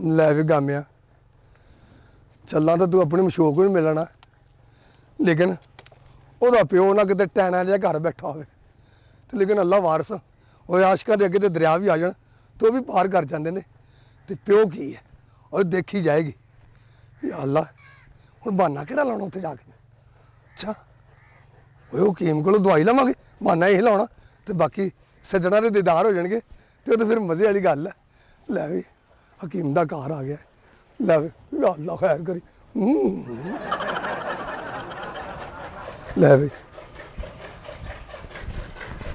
ਲੈ ਵੀ ਗਾਮਿਆ ਚੱਲਾਂ ਤਾਂ ਤੂੰ ਆਪਣੀ ਮਸ਼ੂਕ ਨੂੰ ਮਿਲਣਾ, ਲੇਕਿਨ ਉਹਦਾ ਪਿਓ ਨਾ ਕਿਤੇ ਟੈਣਾ ਜਿਹਾ ਘਰ ਬੈਠਾ ਹੋਵੇ ਤੇ ਲੇਕਿਨ ਅੱਲਾ ਵਾਰਸ ਉਹ ਆਸ਼ਕਾਂ ਦੇ ਅੱਗੇ ਤੇ ਦਰਿਆ ਵੀ ਆ ਜਾਣ ਤੇ ਉਹ ਵੀ ਪਾਰ ਕਰ ਜਾਂਦੇ ਨੇ ਤੇ ਪਿਓ ਕੀ ਹੈ ਉਹ ਦੇਖੀ ਜਾਏਗੀ। ਯਾ ਅੱਲਾ ਹੁਣ ਬਹਾਨਾ ਕਿਹੜਾ ਲਾਉਣਾ ਉੱਥੇ ਜਾ ਕੇ। ਅੱਛਾ ਉਹ ਹਕੀਮ ਕੋਲੋਂ ਦਵਾਈ ਲਵਾਂਗੇ, ਬਹਾਨਾ ਇਹ ਲਾਉਣਾ ਤੇ ਬਾਕੀ ਸੱਜਣਾ ਦੇ ਦੀਦਾਰ ਹੋ ਜਾਣਗੇ ਤੇ ਉਹ ਤਾਂ ਫਿਰ ਮਜ਼ੇ ਵਾਲੀ ਗੱਲ ਹੈ। ਲੈ ਵੀ ਹਕੀਮ ਦਾ ਘਰ ਆ ਗਿਆ, ਲੈ ਵੀ ਯਾ ਅੱਲਾ ਖੈਰ ਕਰੀ। ਲੈ ਵੀ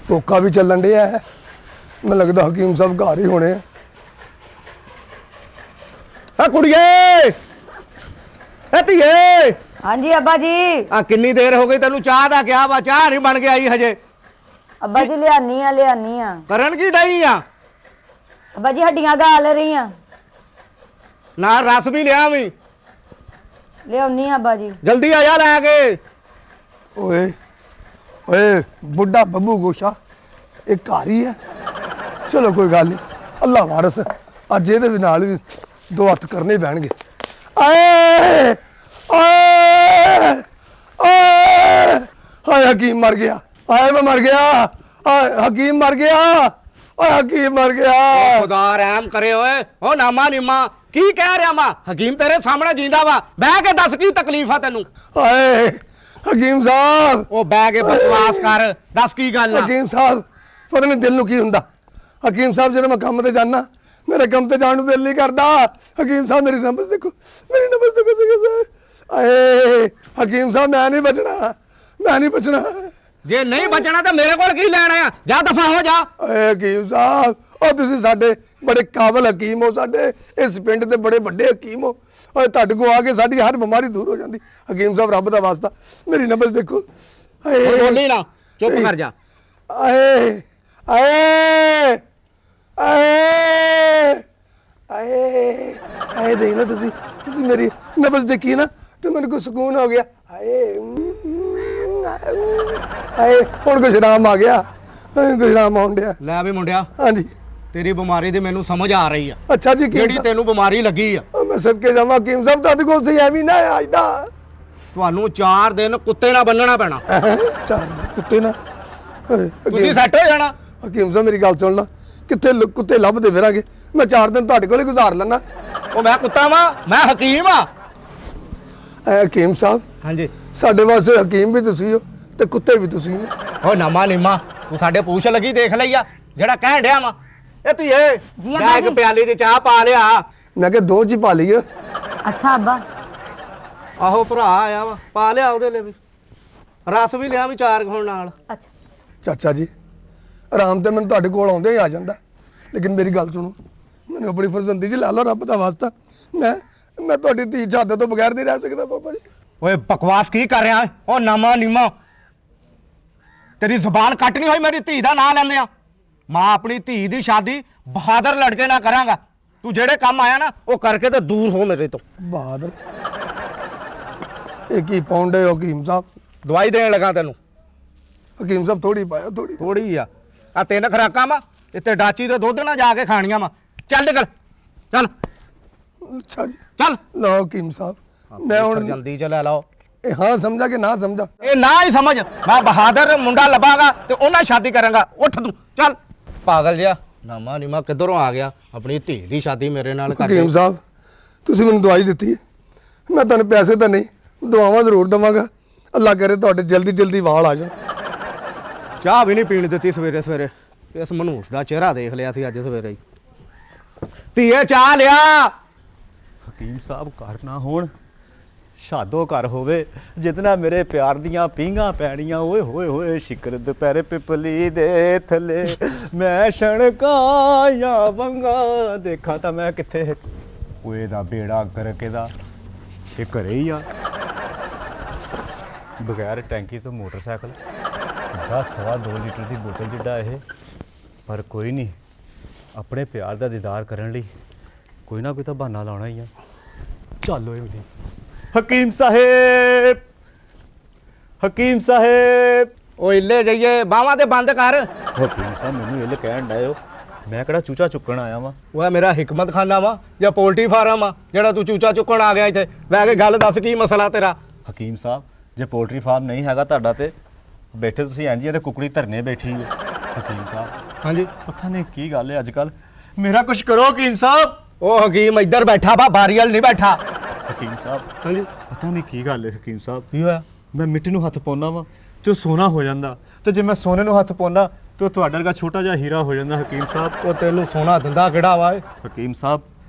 ਟੋਕਾ ਵੀ ਚੱਲਣ ਡਿਆ ਹੈ, ਮੈਨੂੰ ਲੱਗਦਾ ਹਕੀਮ ਸਾਹਿਬ ਘਰ ਹੀ ਹੋਣੇ ਆ। ਆ ਕੁੜੀਏ ਏ ਧੀਏ। ਹਾਂਜੀ ਅੱਬਾ ਜੀ। ਆ ਕਿੰਨੀ ਦੇਰ ਹੋ ਗਈ ਤੈਨੂੰ ਚਾਹ ਦਾ ਕਿਹਾ ਵਾ, ਚਾਹ ਨਹੀਂ ਬਣ ਕੇ ਆਈ ਹਜੇ। ਅੱਬਾ ਜੀ ਲਿਆਨੀ ਆ ਕਰਨ ਕੀ ਡਈ ਆ? ਅੱਬਾ ਜੀ ਹੱਡੀਆਂ ਗਾਲ ਰਹੀ ਆ, ਨਾਲ ਰਸ ਵੀ ਲਿਆ ਵੀ, ਲਿਆਉਣੀ ਆ ਅੱਬਾ ਜੀ। ਜਲਦੀ ਆ ਜਾ ਲੈ ਕੇ। ਓਏ ਓਏ ਬੁੱਢਾ ਬੱਬੂ ਗੋਸ਼ਾ ਇਹ ਘਰ ਹੀ ਹੈ। ਚਲੋ ਕੋਈ ਗੱਲ ਨਹੀਂ, ਅੱਲਾ ਵਾਰਸ ਅੱਜ ਇਹਦੇ ਵੀ ਨਾਲ ਵੀ ਦੋ ਹੱਥ ਕਰਨੇ ਪੈਣਗੇ। ਆਏ ਆਏ ਆਏ ਹਾਏ ਹਕੀਮ ਮਰ ਗਿਆ, ਆਏ ਮੈਂ ਮਰ ਗਿਆ, ਆਏ ਹਕੀਮ ਮਰ ਗਿਆ, ਓਏ ਹਕੀਮ ਮਰ ਗਿਆ। ਖੁਦਾ ਰਹਿਮ ਕਰੇ ਓਏ। ਉਹ ਨਾਮਾ ਨਿਮਾ ਕੀ ਕਹਿ ਰਿਹਾ ਵਾ? ਹਕੀਮ ਤੇਰੇ ਸਾਹਮਣੇ ਜਿੰਦਾ ਵਾ, ਬਹਿ ਕੇ ਦੱਸ ਕੀ ਤਕਲੀਫ ਆ ਤੈਨੂੰ। ਆਏ ਹਕੀਮ ਸਾਹਿਬ, ਉਹ ਬਹਿ ਕੇ ਬਕਵਾਸ ਕਰ, ਦੱਸ ਕੀ ਗੱਲ ਆ? ਹਕੀਮ ਸਾਹਿਬ ਪਤਾ ਨਹੀਂ ਦਿਲ ਨੂੰ ਕੀ ਹੁੰਦਾ। ਹਕੀਮ ਸਾਹਿਬ ਜਦੋਂ ਮੈਂ ਕੰਮ ਤੇ ਜਾਣਾ ਮੇਰੇ ਕੰਮ ਤੇ ਜਾਣ ਨੂੰ ਦਿਲ ਨਹੀਂ ਕਰਦਾ। ਹਕੀਮ ਸਾਹਿਬ ਮੇਰੀ ਨਬਜ਼ ਦੇਖੋ, ਮੇਰੀ ਨਬਜ਼ ਦੇਖੋ। ਆਏ ਹਕੀਮ ਸਾਹਿਬ ਮੈਂ ਨਹੀਂ ਬਚਣਾ, ਮੈਂ ਨਹੀਂ ਬਚਣਾ। ਜੇ ਨਹੀਂ ਬਚਣਾ ਤਾਂ ਮੇਰੇ ਕੋਲ ਕੀ ਲੈਣਾ ਆ? ਜਾ ਦਫਾ ਹੋ ਜਾ। ਆਏ ਹਕੀਮ ਸਾਹਿਬ ਉਹ ਤੁਸੀਂ ਸਾਡੇ ਬੜੇ ਕਾਬਲ ਹਕੀਮ ਹੋ, ਸਾਡੇ ਇਸ ਪਿੰਡ ਦੇ ਬੜੇ ਵੱਡੇ ਹਕੀਮ ਹੋ। ਓਏ ਤੁਹਾਡੇ ਕੋਲ ਆ ਕੇ ਸਾਡੀ ਹਰ ਬਿਮਾਰੀ ਦੂਰ ਹੋ ਜਾਂਦੀ। ਹਕੀਮ ਸਾਹਿਬ ਰੱਬ ਦਾ ਵਾਸਤਾ ਮੇਰੀ ਨਬਜ਼ ਦੇਖੋ। ਹੁਣ ਬੋਲੀ ਨਾ, ਚੁੱਪ ਕਰ ਜਾ। ਆਏ ਆਏ ਆਏ ਆਏ ਆਏ ਦੇਖ ਨਾ ਤੁਸੀਂ ਮੇਰੀ ਨਬਜ਼ ਦੇਖੀ ਨਾ ਤੇ ਮੈਨੂੰ ਕੋਈ ਸਕੂਨ ਹੋ ਗਿਆ। ਆਏ ਆਏ ਹੁਣ ਕੁਛ ਆਰਾਮ ਆ ਗਿਆ, ਕੁਛ ਆਰਾਮ ਆਉਣ ਡਿਆ। ਲੈ ਵੀ ਮੁੰਡਿਆ, ਹਾਂਜੀ ਤੇਰੀ ਬਿਮਾਰੀ ਦੀ ਮੈਨੂੰ ਸਮਝ ਆ ਰਹੀ ਆ। ਅੱਛਾ ਜੀ ਜਿਹੜੀ ਤੈਨੂੰ ਬਿਮਾਰੀ ਲੱਗੀ ਆ, ਮੈਂ ਸਦਕੇ ਜਾਵਾਂ ਹਕੀਮ ਸਾਹਿਬ ਤੁਹਾਡੇ ਕੋਲ ਸਹੀ ਐਵੇਂ ਨਾ ਅੱਜ ਦਾ ਤੁਹਾਨੂੰ 4 ਦਿਨ ਕੁੱਤੇ ਨਾਲ ਬੰਨਣਾ ਪੈਣਾ। ਚਾਰ ਦਿਨ ਕੁੱਤੇ ਨਾ ਤੁਸੀਂ ਸੈੱਟ ਹੋ ਜਾਣਾ। ਹਕੀਮ ਸਾਹਿਬ ਮੇਰੀ ਗੱਲ ਸੁਣ ਲਾ, ਕਿੱਥੇ ਕੁੱਤੇ ਲੱਭਦੇ ਫਿਰਾਂਗੇ, ਮੈਂ 4 ਦਿਨ ਤੁਹਾਡੇ ਕੋਲ ਹੀ ਗੁਜ਼ਾਰ ਲੈਣਾ। ਉਹ ਮੈਂ ਕੁੱਤਾ ਵਾਂ? ਮੈਂ ਹਕੀਮ ਆ। ਹਕੀਮ ਸਾਹਿਬ ਹਾਂਜੀ, ਸਾਡੇ ਵਾਸਤੇ ਹਕੀਮ ਵੀ ਤੁਸੀਂ ਹੋ ਤੇ ਕੁੱਤੇ ਵੀ ਤੁਸੀਂ ਹੋ। ਉਹ ਨਾਮਾ ਨਿਮਾ ਤੂੰ ਸਾਡੇ ਪੂਛ ਲੱਗੀ ਦੇਖ ਲਈ ਆ ਜਿਹੜਾ ਕਹਿਣ ਡਿਆ ਵਾ। ਇਹ ਧੀਏ ਜੀ ਜਾ ਇੱਕ ਪਿਆਲੀ ਦੀ ਚਾਹ ਪਾ ਲਿਆ। ਮੈਂ ਕਿਹਾ ਦੋ ਚ ਹੀ ਪਾ ਲਈਏ। ਅੱਛਾ ਅੱਬਾ। ਆਹੋ ਭਰਾ ਆਇਆ ਵਾ, ਪਾ ਲਿਆ ਉਹਦੇ ਲਈ ਵੀ, ਰਸ ਵੀ ਲਿਆ ਵੀ 4 ਹੁਣ ਨਾਲ। ਅੱਛਾ ਚਾਚਾ ਜੀ ਆਰਾਮ ਤੇ ਮੈਨੂੰ ਤੁਹਾਡੇ ਕੋਲ ਆਉਂਦੇ ਹੀ ਆ ਜਾਂਦਾ, ਲੇਕਿਨ ਮੇਰੀ ਗੱਲ ਸੁਣੋ, ਮੈਨੂੰ ਆਪਣੀ ਫਰਜ਼ੰਦੀ 'ਚ ਲਾ ਲਓ ਰੱਬ ਦਾ ਵਾਸਤਾ। ਮੈਂ ਤੁਹਾਡੀ ਧੀ ਚਾਹਤੇ ਤੋਂ ਬਗੈਰ ਨਹੀਂ ਰਹਿ ਸਕਦਾ ਬਾਬਾ ਜੀ। ਓਏ ਬਕਵਾਸ ਕੀ ਕਰ ਰਿਹਾ? ਉਹ ਨਾਮਾ ਨਿਮਾ ਤੇਰੀ ਜ਼ੁਬਾਨ ਕੱਟ ਨਹੀਂ ਹੋਈ ਮੇਰੀ ਧੀ ਦਾ ਨਾਂ ਲੈਂਦੇ ਆ। ਮਾਂ ਆਪਣੀ ਧੀ ਦੀ ਸ਼ਾਦੀ ਬਹਾਦਰ ਲੜਕੇ ਨਾਲ ਕਰਾਂਗਾ। ਤੂੰ ਜਿਹੜੇ ਕੰਮ ਆਇਆ ਨਾ ਉਹ ਕਰਕੇ ਤੇ ਦੂਰ ਹੋ ਮੇਰੇ ਤੋਂ। ਬਹਾਦਰ ਇਹ ਕੀ ਪਾਉਂਦੇ ਹੋ ਹਕੀਮ ਸਾਹਿਬ? ਦਵਾਈ ਦੇਣ ਲੱਗਾ ਤੈਨੂੰ। ਹਕੀਮ ਸਾਹਿਬ ਥੋੜੀ ਪਾਇਆ, ਥੋੜੀ ਆ 3 ਖੁਰਾਕਾਂ ਵਾ ਇੱਥੇ ਡਾਚੀ ਦੇ ਦੁੱਧ ਨਾਲ ਜਾ ਕੇ ਖਾਣੀਆਂ ਵਾ। ਚੱਲ ਨਿਕਲ ਚੱਲ ਅੱਛਾ ਜੀ ਚੱਲ। ਲਓ ਹਕੀਮ ਸਾਹਿਬ ਮੈਂ ਹੁਣ ਜਲਦੀ ਚ ਲੈ ਲਓ। ਇਹ ਹਾਂ ਸਮਝਾ ਕਿ ਨਾ ਸਮਝਾ? ਇਹ ਨਾ ਹੀ ਸਮਝ, ਮੈਂ ਬਹਾਦਰ ਮੁੰਡਾ ਲੱਭਾਂਗਾ ਤੇ ਉਹਨਾਂ ਸ਼ਾਦੀ ਕਰਾਂਗਾ। ਉੱਠ ਤੂੰ ਚੱਲ। ਪਾਗਲ ਜਿਹਾ ਨਾਮਾ ਨਿਮਾ ਕਿੱਧਰੋਂ ਆ ਗਿਆ? ਆਪਣੀ ਧੀ ਦੀ ਸ਼ਾਦੀ ਮੇਰੇ ਨਾਲ ਕਰ ਹਕੀਮ ਸਾਹਿਬ ਤੁਸੀਂ ਮੈਨੂੰ ਦਵਾਈ ਦਿੱਤੀ ਹੈ, ਮੈਂ ਤੁਹਾਨੂੰ ਪੈਸੇ ਤਾਂ ਨਹੀਂ ਦੁਆਵਾਂ ਜ਼ਰੂਰ ਦੇਵਾਂਗਾ। ਅੱਲਾ ਕਰੇ ਤੁਹਾਡੇ ਜਲਦੀ ਵਾਲ ਆ ਜਾਣ। ਚਾਹ ਵੀ ਨਹੀਂ ਪੀਣ ਦਿੱਤੀ ਸਵੇਰੇ ਸਵੇਰੇ। ਇਸ ਮਨੂਸ ਦਾ ਚਿਹਰਾ ਦੇਖ ਲਿਆ ਸੀ ਅੱਜ ਸਵੇਰੇ ਹੀ। ਧੀਏ ਚਾਹ ਲਿਆ। ਹਕੀਮ ਸਾਹਿਬ ਘਰ ਨਾ ਹੋਣ, ਸ਼ਾਦੋ ਘਰ ਹੋਵੇ ਜਿਤਨਾ ਮੇਰੇ ਪਿਆਰ ਦੀਆਂ ਪੀਂਘਾਂ ਪੈਣੀਆਂ। ਓਏ ਹੋਏ ਹੋਏ ਸ਼ਿਕਰ ਦੁਪਹਿਰੇ ਪਿਪਲੀ ਦੇ ਥੱਲੇ ਮੈਂ ਛਣਕਾਇਆ ਵੰਗਾ ਦੇਖਾਂ ਤਾਂ ਮੈਂ ਕਿੱਥੇ। ਓਏ ਦਾ ਬੇੜਾ ਗਰਕ ਇਹਦਾ, ਇਹ ਘਰੇ ਹੀ ਆ ਬਗੈਰ ਟੈਂਕੀ ਤੋਂ ਮੋਟਰਸਾਈਕਲ। 2 ਲੀਟਰ ਦੀ ਬੋਤਲ ਜਿੱਡਾ ਇਹ, ਪਰ ਕੋਈ ਨਹੀਂ, ਆਪਣੇ ਪਿਆਰ ਦਾ ਦੀਦਾਰ ਕਰਨ ਲਈ ਕੋਈ ਨਾ ਕੋਈ ਤਾਂ ਬਹਾਨਾ ਲਾਉਣਾ ਹੀ ਆ। ਚੱਲ ਓਏ ਮਿਲੀ। ਹਕੀਮ ਸਾਹਿਬ, ਹਕੀਮ ਸਾਹਿਬ। ਉਹ ਇੱਲੇ ਜਾਈਏ ਬਾਹਾਂ ਤੇ ਬੰਦ ਕਰ। ਹਕੀਮ ਸਾਹਿਬ ਮੈਨੂੰ ਇਹ ਕਹਿਣ ਡਾਇਓ ਮੈਂ ਕਿਹੜਾ ਚੂਚਾ ਚੁੱਕਣ ਆਇਆ ਵਾਂ। ਉਹ ਮੇਰਾ ਹਿਕਮਤ ਖਾਨਾ ਵਾ ਜਾਂ ਪੋਲਟਰੀ ਫਾਰਮ ਆ ਜਿਹੜਾ ਤੂੰ ਚੂਚਾ ਚੁੱਕਣ ਆ ਗਿਆ ਇੱਥੇ? ਬਹਿ ਕੇ ਗੱਲ ਦੱਸ ਕੀ ਮਸਲਾ ਤੇਰਾ? ਹਕੀਮ ਸਾਹਿਬ ਜੇ ਪੋਲਟਰੀ ਫਾਰਮ ਨਹੀਂ ਹੈਗਾ ਤੁਹਾਡਾ ਤੇ ਬੈਠੇ ਤੁਸੀਂ ਇੰਜ ਹੀ ਆ ਤੇ ਕੁਕੜੀ ਧਰਨੇ ਬੈਠੀ ਹੈ। ਹਕੀਮ ਸਾਹਿਬ ਹਾਂਜੀ। ਪਤਾ ਨਹੀਂ ਕੀ ਗੱਲ ਹੈ ਅੱਜ ਕੱਲ। ਮੇਰਾ ਕੁਝ ਕਰੋ ਹਕੀਮ ਸਾਹਿਬ। ਉਹ ਹਕੀਮ ਇੱਧਰ ਬੈਠਾ ਵਾ, ਬਾਰੀ ਵਾਲ ਨਹੀਂ ਬੈਠਾ। ਹਕੀਮ ਸਾਹਿਬ ਹਾਂਜੀ। ਪਤਾ ਨਹੀਂ ਕੀ ਗੱਲ ਹੈ ਹਕੀਮ ਸਾਹਿਬ। ਕੀ ਹੋਇਆ? ਮੈਂ ਮਿੱਟੀ ਨੂੰ ਹੱਥ ਪਾਉਣਾ ਵਾ ਤੇ ਉਹ ਸੋਨਾ ਹੋ ਜਾਂਦਾ, ਤੇ ਜੇ ਮੈਂ ਸੋਨੇ ਨੂੰ ਹੱਥ ਪਾਉਣਾ ਤੇ ਉਹ ਤੁਹਾਡੇ ਵਰਗਾ ਛੋਟਾ ਜਿਹਾ ਹੀਰਾ ਹੋ ਜਾਂਦਾ। ਹਕੀਮ ਸਾਹਿਬ ਉਹ ਤੈਨੂੰ ਸੋਨਾ ਦਿੰਦਾ ਕਿਹੜਾ ਵਾ? ਹਕੀਮ ਸਾਹਿਬ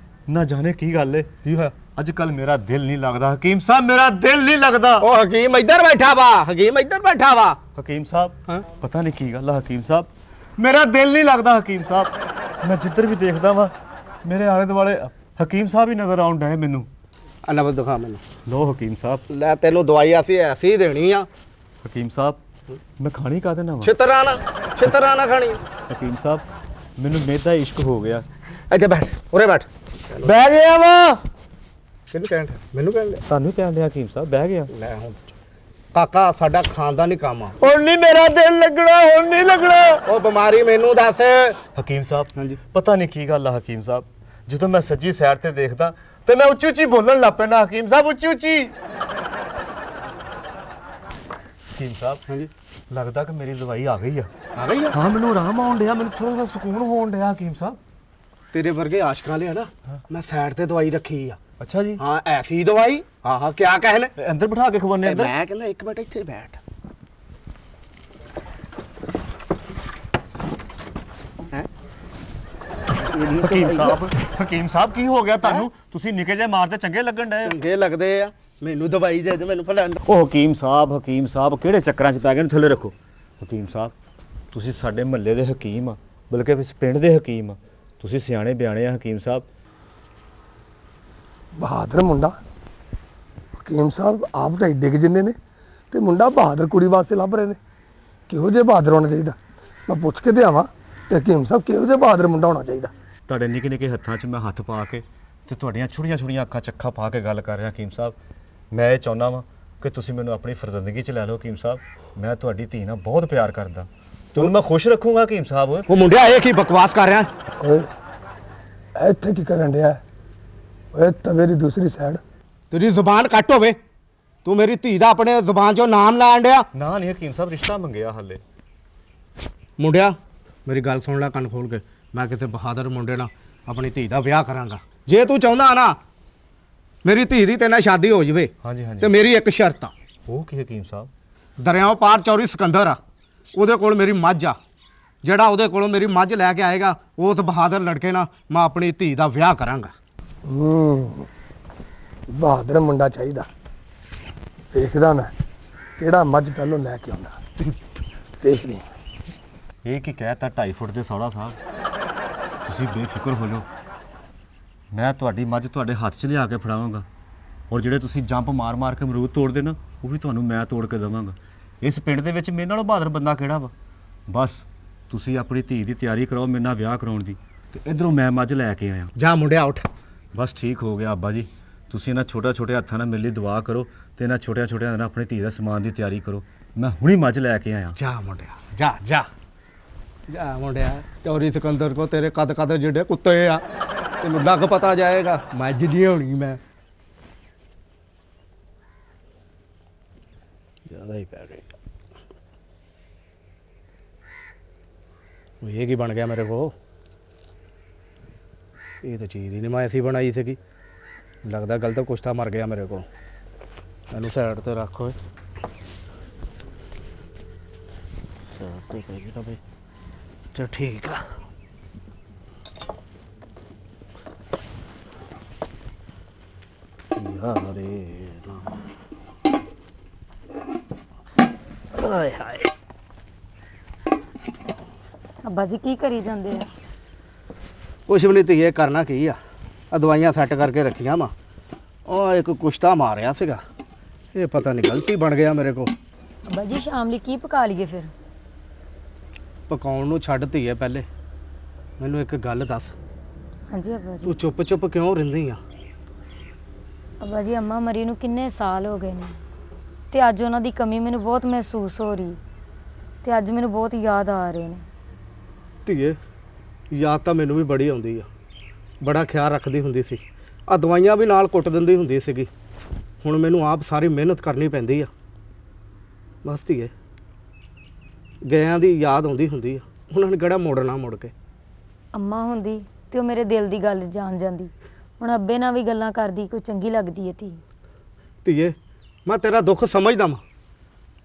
ਨਾ ਜਾਣੇ ਕੀ ਗੱਲ ਹੈ। ਕੀ ਹੋਇਆ? ਅੱਜ ਕੱਲ ਮੇਰਾ ਦਿਲ ਨਹੀਂ ਲੱਗਦਾ ਹਕੀਮ ਸਾਹਿਬ, ਮੇਰਾ ਦਿਲ ਨਹੀਂ ਲੱਗਦਾ। ਉਹ ਹਕੀਮ ਇੱਧਰ ਬੈਠਾ ਵਾ, ਹਕੀਮ ਇੱਧਰ ਬੈਠਾ ਵਾ। ਹਕੀਮ ਸਾਹਿਬ ਹਾਂ? ਪਤਾ ਨਹੀਂ ਕੀ ਗੱਲ ਆ ਹਕੀਮ ਸਾਹਿਬ, ਮੇਰਾ ਦਿਲ ਨਹੀਂ ਲੱਗਦਾ ਹਕੀਮ ਸਾਹਿਬ। ਮੈਂ ਜਿੱਧਰ ਵੀ ਦੇਖਦਾ ਵਾਂ ਮੇਰੇ ਆਲੇ ਦੁਆਲੇ ਹਕੀਮ ਸਾਹਿਬ ਹੀ ਨਜ਼ਰ ਆਉਣ ਡਏ ਮੈਨੂੰ। ਅਨਬਦ ਦਿਖਾ ਮੈਨੂੰ। ਲੋ ਹਕੀਮ ਸਾਹਿਬ। ਲੈ ਤੈਨੂੰ ਦਵਾਈ ਅਸੀਂ ਐਸੀ ਦੇਣੀ ਆ। ਹਕੀਮ ਸਾਹਿਬ ਮੈਂ ਖਾਣੀ ਕਾਹਦੇ ਨਾਲ ਵਾ? ਛਿਤਰਾਣਾ ਖਾਣੀ। ਹਕੀਮ ਸਾਹਿਬ ਮੈਨੂੰ ਮੇਦਾ ਇਸ਼ਕ ਹੋ ਗਿਆ। ਇੱਥੇ ਬੈਠ, ਉਰੇ ਬੈਠ। ਬਹਿ ਗਿਆ ਵਾ। ਕਿਹਨੂੰ ਕਹਿਣ? ਮੈਨੂੰ ਕਹਿਣ ਲਿਆ। ਤੁਹਾਨੂੰ ਕਹਿਣ ਲਿਆ ਹਕੀਮ ਸਾਹਿਬ, ਬਹਿ ਗਿਆ। ਲੈ ਹੁਣ ਕਾਕਾ ਸਾਡਾ ਖਾਨਦਾਨੀ ਕੰਮ ਆ। ਹੁਣ ਨਹੀਂ ਮੇਰਾ ਦਿਲ ਲੱਗਣਾ, ਹੁਣ ਨਹੀਂ ਲੱਗਣਾ। ਉਹ ਬਿਮਾਰੀ ਮੈਨੂੰ ਦੱਸ। ਹਕੀਮ ਸਾਹਿਬ ਹਾਂਜੀ। ਪਤਾ ਨਹੀਂ ਕੀ ਗੱਲ ਆ ਹਕੀਮ ਸਾਹਿਬ, ਜਦੋਂ ਮੈਂ ਸੱਜੀ ਸਾਈਡ ਤੇ ਦੇਖਦਾ ਤੇ ਮੈਂ ਉੱਚੀ ਉੱਚੀ ਬੋਲਣ ਲੱਗ ਪੈਂਦਾ। ਹਕੀਮ ਸਾਹਿਬ ਉੱਚੀ ਉੱਚੀ। ਹਕੀਮ ਸਾਹਿਬ ਹਾਂਜੀ। ਲੱਗਦਾ ਕਿ ਮੇਰੀ ਦਵਾਈ ਆ ਗਈ ਆ। ਆ ਗਈ ਆ? ਹਾਂ ਮੈਨੂੰ ਆਰਾਮ ਆਉਣ ਡਿਆ, ਮੈਨੂੰ ਥੋੜਾ ਜਿਹਾ ਸਕੂਨ ਹੋਣ ਡਿਆ ਹਕੀਮ ਸਾਹਿਬ। ਤੇਰੇ ਵਰਗੇ ਆਸ਼ਕਾਂ ਲਿਆ ਨਾ, ਹਾਂ। ਮੈਂ ਸਾਈਡ ਤੇ ਦਵਾਈ ਰੱਖੀ ਆ। ਅੱਛਾ ਜੀ। ਹਾਂ ਐਸੀ ਦਵਾਈ। ਹਾਂ ਕਿਆ ਕਹਿਣ? ਅੰਦਰ ਬਿਠਾ ਕੇ ਖਵਾਨੇ ਅੰਦਰ। ਮੈਂ ਕਹਿੰਦਾ ਇੱਕ ਮਿੰਟ ਇੱਥੇ ਬੈਠ। ਹੈ ਹਕੀਮ ਸਾਹਿਬ ਕੀ ਹੋ ਗਿਆ ਤੁਹਾਨੂੰ? ਤੁਸੀਂ ਨਿੱਕੇ ਜਿਹੇ ਮਾਰਦੇ ਚੰਗੇ ਲੱਗਣ ਡਏ। ਚੰਗੇ ਲੱਗਦੇ ਆ। ਮੈਨੂੰ ਦਵਾਈ ਦੇ ਮੈਨੂੰ ਭਲਾ। ਉਹ ਹਕੀਮ ਸਾਹਿਬ ਕਿਹੜੇ ਚੱਕਰਾਂ 'ਚ ਪੈ ਗਏ ਨੇ? ਥੱਲੇ ਰੱਖੋ। ਹਕੀਮ ਸਾਹਿਬ ਤੁਸੀਂ ਸਾਡੇ ਮਹੱਲੇ ਦੇ ਹਕੀਮ ਆ, ਬਲਕਿ ਇਸ ਪਿੰਡ ਦੇ ਹਕੀਮ ਆ। ਤੁਸੀਂ ਸਿਆਣੇ ਬਿਆਣੇ ਆ ਹਕੀਮ ਸਾਹਿਬ। ਬਹਾਦਰ ਮੁੰਡਾ ਹਕੀਮ ਸਾਹਿਬ ਆਪ ਤਾਂ ਏਡੇ ਕੁ ਜਿੰਨੇ ਨੇ ਤੇ ਮੁੰਡਾ ਬਹਾਦਰ ਕੁੜੀ ਵਾਸਤੇ ਲੱਭ ਰਹੇ ਨੇ। ਕਿਹੋ ਜਿਹੇ ਬਹਾਦਰ ਹੋਣਾ ਚਾਹੀਦਾ? ਮੈਂ ਪੁੱਛ ਕੇ ਤੇ ਆਵਾਂ ਤੇ ਹਕੀਮ ਸਾਹਿਬ ਕਿਹੋ ਜਿਹੇ ਬਹਾਦਰ ਮੁੰਡਾ ਹੋਣਾ ਚਾਹੀਦਾ? ਤੁਹਾਡੇ ਨਿੱਕੇ ਨਿੱਕੇ ਹੱਥਾਂ 'ਚ ਮੈਂ ਹੱਥ ਪਾ ਕੇ ਤੇ ਤੁਹਾਡੀਆਂ ਛੋਟੀਆਂ ਛੋਟੀਆਂ ਅੱਖਾਂ 'ਚ ਅੱਖਾਂ ਪਾ ਕੇ ਗੱਲ ਕਰ ਰਿਹਾ ਹਕੀਮ ਸਾਹਿਬ। ਮੈਂ ਇਹ ਚਾਹੁੰਦਾ ਵਾਂ ਕਿ ਤੁਸੀਂ ਮੈਨੂੰ ਆਪਣੀ ਫਰਜ਼ੰਦਗੀ 'ਚ ਲੈ ਲਓ ਹਕੀਮ ਸਾਹਿਬ। ਮੈਂ ਤੁਹਾਡੀ ਧੀ ਨਾਲ ਬਹੁਤ ਪਿਆਰ ਕਰਦਾ, ਤੁਹਾਨੂੰ ਮੈਂ ਖੁਸ਼ ਰੱਖੂੰਗਾ ਹਕੀਮ ਸਾਹਿਬ। ਉਹ ਮੁੰਡਿਆ ਇਹ ਕੀ ਬਕਵਾਸ ਕਰ ਰਿਹਾ? ਓਏ ਇੱਥੇ ਕੀ ਕਰਨ ਡਿਆ? ਓਏ ਤਵੇ ਦੀ ਦੂਸਰੀ ਸਾਈਡ। ਤੇਰੀ ਜ਼ੁਬਾਨ ਕੱਟ ਹੋਵੇ। ਤੂੰ ਮੇਰੀ ਧੀ ਦਾ ਆਪਣੇ ਜ਼ੁਬਾਨ 'ਚੋਂ ਨਾਮ ਲੈਣ ਡਿਆ। ਨਾ ਨਹੀਂ ਹਕੀਮ ਸਾਹਿਬ, ਰਿਸ਼ਤਾ ਮੰਗਿਆ ਹਾਲੇ। ਮੁੰਡਿਆ ਮੇਰੀ ਗੱਲ ਸੁਣ ਲੈ ਕੰਨ ਖੋਲ ਕੇ। ਮੈਂ ਕਿਸੇ ਬਹਾਦਰ ਮੁੰਡੇ ਨਾਲ ਆਪਣੀ ਧੀ ਦਾ ਵਿਆਹ ਕਰਾਂਗਾ। ਜੇ ਤੂੰ ਚਾਹੁੰਦਾ ਨਾ ਮੇਰੀ ਧੀ ਦੀ ਤੇਰੇ ਨਾਲ ਸ਼ਾਦੀ ਹੋ ਜਾਵੇ ਹਾਂਜੀ ਤੇ ਹਾਂਜੀ। ਮੇਰੀ ਇੱਕ ਸ਼ਰਤ ਆ। ਉਹ ਕੀ ਹਕੀਮ ਸਾਹਿਬ? ਦਰਿਆਓਂ ਪਾਰ ਚੌਰੀ ਸਿਕੰਦਰ ਆ, ਉਹਦੇ ਕੋਲ ਮੇਰੀ ਮੱਝ ਆ। ਜਿਹੜਾ ਉਹਦੇ ਕੋਲੋਂ ਮੇਰੀ ਮੱਝ ਲੈ ਕੇ ਆਏਗਾ ਉਸ ਬਹਾਦਰ ਲੜਕੇ ਨਾਲ ਮੈਂ ਆਪਣੀ ਧੀ ਦਾ ਵਿਆਹ ਕਰਾਂਗਾ। ਬਹਾਦਰ ਮੁੰਡਾ ਚਾਹੀਦਾ। ਦੇਖਦਾ ਮੈਂ ਕਿਹੜਾ ਮੱਝ ਪਹਿਲੋਂ ਲੈ ਕੇ ਆਉਂਦਾ। ਦੇਖਦੇ ਹਾਂ। ਇਹ ਕੀ ਕਹਿਤਾ 2.5 ਫੁੱਟ ਦੇ ਸੌੜਾ ਸਾਹਿਬ? ਤੁਸੀਂ ਬੇਫਿਕਰ ਹੋ ਜਾਓ, ਮੈਂ ਤੁਹਾਡੀ ਮੱਝ ਤੁਹਾਡੇ ਹੱਥ 'ਚ ਲਿਆ ਕੇ ਫੜਾਵਾਂਗਾ, ਔਰ ਜਿਹੜੇ ਤੁਸੀਂ ਜੰਪ ਮਾਰ ਮਾਰ ਕੇ ਅਮਰੂਦ ਤੋੜਦੇ ਨਾ ਉਹ ਵੀ ਤੁਹਾਨੂੰ ਮੈਂ ਤੋੜ ਕੇ ਦੇਵਾਂਗਾ। ਇਸ ਪਿੰਡ ਦੇ ਵਿੱਚ ਮੇਰੇ ਨਾਲੋਂ ਬਹਾਦਰ ਬੰਦਾ ਕਿਹੜਾ ਵਾ? ਬਸ ਤੁਸੀਂ ਆਪਣੀ ਧੀ ਦੀ ਤਿਆਰੀ ਕਰਾਓ ਮੇਰੇ ਨਾਲ ਵਿਆਹ ਕਰਾਉਣ ਦੀ, ਤੇ ਇਧਰੋਂ ਮੈਂ ਮੱਝ ਲੈ ਕੇ ਆਇਆ। ਜਾ ਮੁੰਡਿਆ ਉੱਠ। ਬਸ ਠੀਕ ਹੋ ਗਿਆ ਅੱਬਾ ਜੀ। ਤੁਸੀਂ ਇਹਨਾਂ ਛੋਟੇ ਛੋਟੇ ਹੱਥਾਂ ਨਾਲ ਮੇਰੇ ਲਈ ਦੁਆ ਕਰੋ ਤੇ ਇਹਨਾਂ ਛੋਟੇ ਛੋਟੇ ਹੱਥਾਂ ਨਾਲ ਆਪਣੀ ਧੀ ਦਾ ਸਮਾਨ ਦੀ ਤਿਆਰੀ ਕਰੋ। ਮੈਂ ਹੁਣੀ ਮੱਝ ਲੈ ਕੇ ਆਇਆ। ਜਾ ਮੁੰਡਿਆ ਜਾ ਜਾ ਜਾ ਮੁੰਡਿਆ। ਚੌਰੀ ਸਿਕੰਦਰ ਕੋ ਤੇਰੇ ਕਦ ਕਦ ਜਿਹੜੇ ਕੁੱਤੇ ਆ, ਤੈਨੂੰ ਲੱਗ ਪਤਾ ਜਾਏਗਾ ਮੱਝ ਨਹੀਂ ਹੋਣੀ। ਮੈਂ ਜ਼ਿਆਦਾ ਹੀ ਪੈ ਗਈ। ਇਹ ਕੀ ਬਣ ਗਿਆ ਮੇਰੇ ਕੋ? ਇਹ ਤਾਂ ਚੀਜ਼ ਹੀ ਨਹੀਂ ਮੈਂ ਐਸੀ ਬਣਾਈ ਸੀਗੀ। ਲੱਗਦਾ ਗਲਤ ਕੁਛ ਤਾਂ ਮਰ ਗਿਆ ਮੇਰੇ ਕੋ। ਇਹਨੂੰ ਸਾਈਡ ਤੇ ਰੱਖ ਓਏ। ਸਾਈਡ ਤੇ ਪੈ ਗਿਆ ਬਈ। ਚਲ ਠੀਕ ਆ। ਯਾਰੇ ਹਾਏ ਹਾਏ। ਅੱਬਾ ਜੀ ਕੀ ਕਰੀ ਜਾਂਦੇ ਆ? ਕੁਛ ਵੀ ਨਹੀਂ ਧੀਏ, ਕਰਨਾ ਕੀ ਆ? ਆ ਦਵਾਈਆਂ ਸੈੱਟ ਕਰਕੇ ਰੱਖੀਆਂ ਵਾ। ਉਹ ਇੱਕ ਕੁਸ਼ਤਾ ਮਾਰਿਆ ਸੀਗਾ, ਇਹ ਪਤਾ ਨਹੀਂ ਗਲਤੀ ਬਣ ਗਿਆ ਮੇਰੇ ਕੋ। ਅੱਬਾ ਜੀ ਸ਼ਾਮ ਲਈ ਕੀ ਪਕਾ ਲਈਏ ਫਿਰ? ਪਕਾਉਣ ਨੂੰ ਛੱਡ ਧੀਏ, ਪਹਿਲੇ ਮੈਨੂੰ ਇੱਕ ਗੱਲ ਦੱਸ। ਹਾਂਜੀ ਅੱਬਾ ਜੀ। ਤੂੰ ਚੁੱਪ ਚੁੱਪ ਕਿਉਂ ਰਹਿੰਦੀ ਆ? ਅੱਬਾ ਜੀ ਅੰਮਾ ਮਰੀ ਨੂੰ ਕਿੰਨੇ ਸਾਲ ਹੋ ਗਏ ਨੇ ਤੇ ਅੱਜ ਉਹਨਾਂ ਦੀ ਕਮੀ ਮੈਨੂੰ ਬਹੁਤ ਮਹਿਸੂਸ ਹੋ ਰਹੀ ਤੇ ਅੱਜ ਮੈਨੂੰ ਬਹੁਤ ਯਾਦ ਆ ਰਹੇ ਨੇ। ਧੀਏ ਯਾਦ ਤਾਂ ਮੈਨੂੰ ਵੀ ਬੜੀ ਆਉਂਦੀ ਆ, ਬੜਾ ਖਿਆਲ ਰੱਖਦੀ ਹੁੰਦੀ ਸੀ। ਆ ਦਵਾਈਆਂ ਵੀ ਨਾਲ ਕੁੱਟ ਦਿੰਦੀ ਹੁੰਦੀ ਸੀਗੀ। ਹੁਣ ਮੈਨੂੰ ਆਪ ਸਾਰੀ ਮਿਹਨਤ ਕਰਨੀ ਪੈਂਦੀ ਆ। ਬਸ ਧੀਏ, ਗਿਆਂ ਦੀ ਯਾਦ ਆਉਂਦੀ ਹੁੰਦੀ ਆ, ਉਹਨਾਂ ਨੇ ਕਿਹੜਾ ਮੋੜਨਾ ਮੁੜ ਕੇ। ਅੰਮਾ ਹੁੰਦੀ ਤੇ ਉਹ ਮੇਰੇ ਦਿਲ ਦੀ ਗੱਲ ਜਾਣ ਜਾਂਦੀ। ਹੁਣ ਅੱਬੇ ਨਾਲ ਵੀ ਗੱਲਾਂ ਕਰਦੀ ਕੋਈ ਚੰਗੀ ਲੱਗਦੀ ਹੈ ਧੀ। ਧੀਏ, ਮੈਂ ਤੇਰਾ ਦੁੱਖ ਸਮਝਦਾ ਵਾਂ,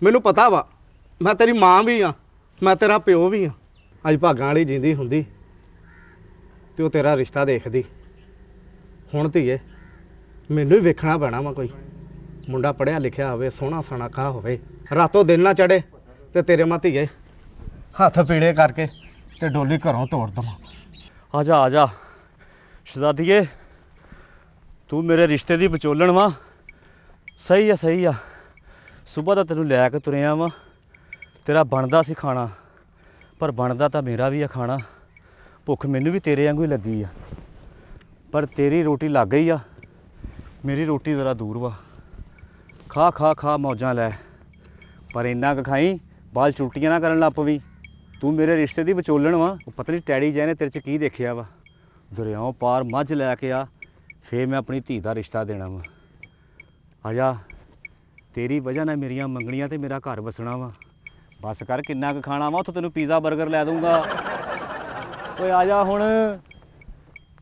ਮੈਨੂੰ ਪਤਾ ਵਾ, ਮੈਂ ਤੇਰੀ ਮਾਂ ਵੀ ਆ, ਮੈਂ ਤੇਰਾ ਪਿਓ ਵੀ ਆ। ਅੱਜ ਭਾਗਾਂ ਵਾਲੀ ਜਿੰਦੀ ਹੁੰਦੀ ਤੇ ਉਹ ਤੇਰਾ ਰਿਸ਼ਤਾ ਦੇਖਦੀ। ਹੁਣ ਧੀਏ, ਮੈਨੂੰ ਹੀ ਵੇਖਣਾ ਪੈਣਾ ਵਾ, ਕੋਈ ਮੁੰਡਾ ਪੜ੍ਹਿਆ ਲਿਖਿਆ ਹੋਵੇ, ਸੋਹਣਾ ਸੁਨੱਖਾ ਹੋਵੇ, ਰਾਤੋਂ ਦਿਨ ਨਾ ਚੜੇ ਤੇ ਤੇਰੇ ਮਾਂ ਧੀਏ ਹੱਥ ਪੀੜੇ ਕਰਕੇ ਤੇ ਡੋਲੀ ਘਰੋਂ ਤੋੜ ਦਵਾਂ। ਆ ਜਾ ਸ਼ਹਜ਼ਾਦੀਏ, ਤੂੰ ਮੇਰੇ ਰਿਸ਼ਤੇ ਦੀ ਵਿਚੋਲਣ ਵਾ। ਸਹੀ ਆ ਸਵੇਰ ਦਾ ਤੈਨੂੰ ਲੈ ਕੇ ਤੁਰਿਆ ਵਾ। ਤੇਰਾ ਬਣਦਾ ਸੀ ਖਾਣਾ, ਪਰ ਬਣਦਾ ਤਾਂ ਮੇਰਾ ਵੀ ਆ ਖਾਣਾ। ਭੁੱਖ ਮੈਨੂੰ ਵੀ ਤੇਰੇ ਵਾਂਗੂ ਹੀ ਲੱਗੀ ਆ, ਪਰ ਤੇਰੀ ਰੋਟੀ ਲੱਗ ਗਈ ਆ, ਮੇਰੀ ਰੋਟੀ ਜ਼ਰਾ ਦੂਰ ਵਾ। ਖਾ ਮੌਜਾਂ ਲੈ, ਪਰ ਇੰਨਾ ਕੁ ਖਾਈ ਬਾਲ ਚੁਲਟੀਆਂ ਨਾ ਕਰਨ ਲੱਗ ਪਵੀਂ। ਤੂੰ ਮੇਰੇ ਰਿਸ਼ਤੇ ਦੀ ਵਿਚੋਲਣ ਵਾ। ਉਹ ਪਤਾ ਨਹੀਂ ਟੈਡੀ ਜੈ ਨੇ ਤੇਰੇ 'ਚ ਕੀ ਦੇਖਿਆ ਵਾ। ਦਰਿਆਓਂ ਪਾਰ ਮੱਝ ਲੈ ਕੇ ਆ, ਫੇਰ ਮੈਂ ਆਪਣੀ ਧੀ ਦਾ ਰਿਸ਼ਤਾ ਦੇਣਾ ਵਾ। ਆ ਜਾ, ਤੇਰੀ ਵਜ੍ਹਾ ਨਾਲ ਮੇਰੀਆਂ ਮੰਗਣੀਆਂ ਤੇ ਮੇਰਾ ਘਰ ਵਸਣਾ ਵਾ। ਬਸ ਕਰ, ਕਿੰਨਾ ਕੁ ਖਾਣਾ ਵਾ, ਉੱਥੋਂ ਤੈਨੂੰ ਪੀਜ਼ਾ 버ਗਰ ਲੈ ਦੂੰਗਾ। ਓਏ ਆ ਜਾ ਹੁਣ,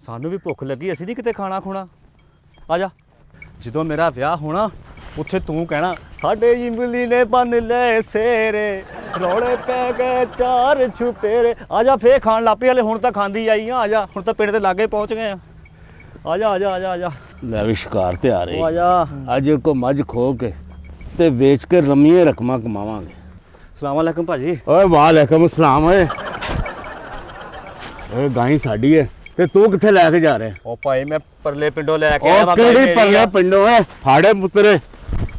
ਸਾਨੂੰ ਵੀ ਭੁੱਖ ਲੱਗੀ, ਅਸੀਂ ਨਹੀਂ ਕਿਤੇ ਖਾਣਾ ਖੁਣਾ। ਆ ਜਾ, ਜਦੋਂ ਮੇਰਾ ਵਿਆਹ ਹੋਣਾ ਉੱਥੇ ਤੂੰ ਕਹਿਣਾ ਸਾਡੇ ਇਮਲੀ ਨੇ ਬੰਨ ਲੈ ਸੇਰੇ, ਰੋਲੇ ਪੈ ਗਏ ਚਾਰ ਛੁਪੇਰੇ। ਆ ਜਾ, ਫੇਰ ਖਾਣ ਲੱਗ ਪਈ। ਹਲੇ ਹੁਣ ਤਾਂ ਖਾਂਦੀ ਆਈ ਆ ਜਾ, ਹੁਣ ਤਾਂ ਪਿੰਡ ਦੇ ਲਾਗੇ ਪਹੁੰਚ ਗਏ ਆ। ਆ ਜਾ ਲੈ ਵੀ ਸ਼ਿਕਾਰ ਤੇ ਆ ਰਹੀ। ਆ ਜਾ। ਅੱਜ ਕੋ ਮੱਝ ਖੋ ਕੇ ਤੇ ਵੇਚ ਕੇ ਰਮੀਏ ਰਕਮਾਂ ਕਮਾਵਾਂਗੇ। ਸਲਾਮ ਅਲੈਕਮ ਭਾਜੀ। ਓਏ ਵਾਲੇਕਮ ਸਲਾਮ। ਓਏ ਗਾਈ ਸਾਡੀ ਹੈ ਤੇ ਤੂੰ ਕਿੱਥੇ ਲੈ ਕੇ ਜਾ ਰਿਹਾ? ਉਹ ਭਾਈ ਮੈਂ ਪਰਲੇ ਪਿੰਡੋਂ ਲੈ ਕੇ ਆਇਆ ਉਹ ਕਿਹੜੀ ਪਰਲੇ ਪਿੰਡੋਂ ਹੈ ਫਾੜੇ ਪੁੱਤਰੇ?